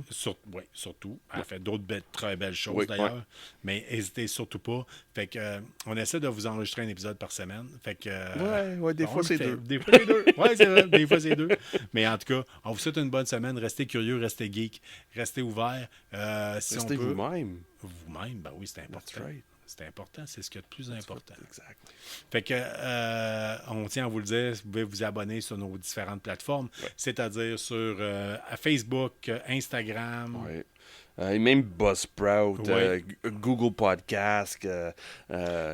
Oui, surtout. Elle a fait d'autres très belles choses, Oui, d'ailleurs. ouais. Mais n'hésitez surtout pas. Fait que, on essaie de vous enregistrer un épisode par semaine. Fait que, Ouais, des on fois, le c'est fait. deux. Des fois, c'est deux. Oui, c'est vrai. Des fois, c'est deux. Mais en tout cas, on vous souhaite une bonne semaine. Restez curieux, restez geek, restez ouverts. Si Restez on peut... vous-même. Vous-même, ben oui, c'est important. That's right. C'est important, c'est ce qu'il y a de plus important. Exact. Fait que, on tient à vous le dire, vous pouvez vous abonner sur nos différentes plateformes, c'est-à-dire sur Facebook, Instagram. Ouais. Et même Buzzsprout, Ouais. Google Podcast,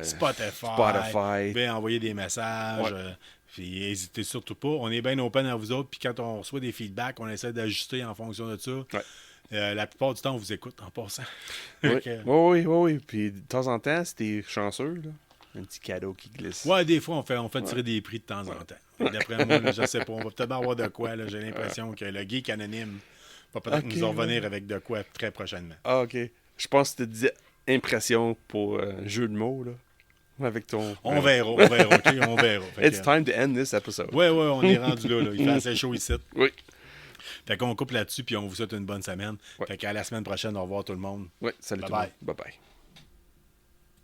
Spotify. Spotify. Vous pouvez envoyer des messages. Ouais. Puis n'hésitez surtout pas. On est bien open à vous autres. Puis quand on reçoit des feedbacks, on essaie d'ajuster en fonction de ça. Ouais. La plupart du temps, on vous écoute en passant. Oui, Fait que- oui. Puis de temps en temps, si t'es chanceux, là, un petit cadeau qui glisse. Ouais, des fois, on fait tirer des prix de temps en temps. Et d'après moi, là, je sais pas, on va peut-être avoir de quoi. Là, j'ai l'impression que le geek anonyme va peut-être Ok, nous en revenir ouais. avec de quoi très prochainement. Ah, ok. Je pense que tu disais impression pour jeu de mots, là. Avec ton. On verra, OK? On verra. Fait It's que- time to end this episode. Ouais, on est rendu là. Il fait assez chaud ici. Oui. Fait qu'on coupe là-dessus, puis on vous souhaite une bonne semaine. Ouais. Fait qu'à la semaine prochaine, au revoir tout le monde. Oui, salut Bye tout le bye. monde. Bye bye.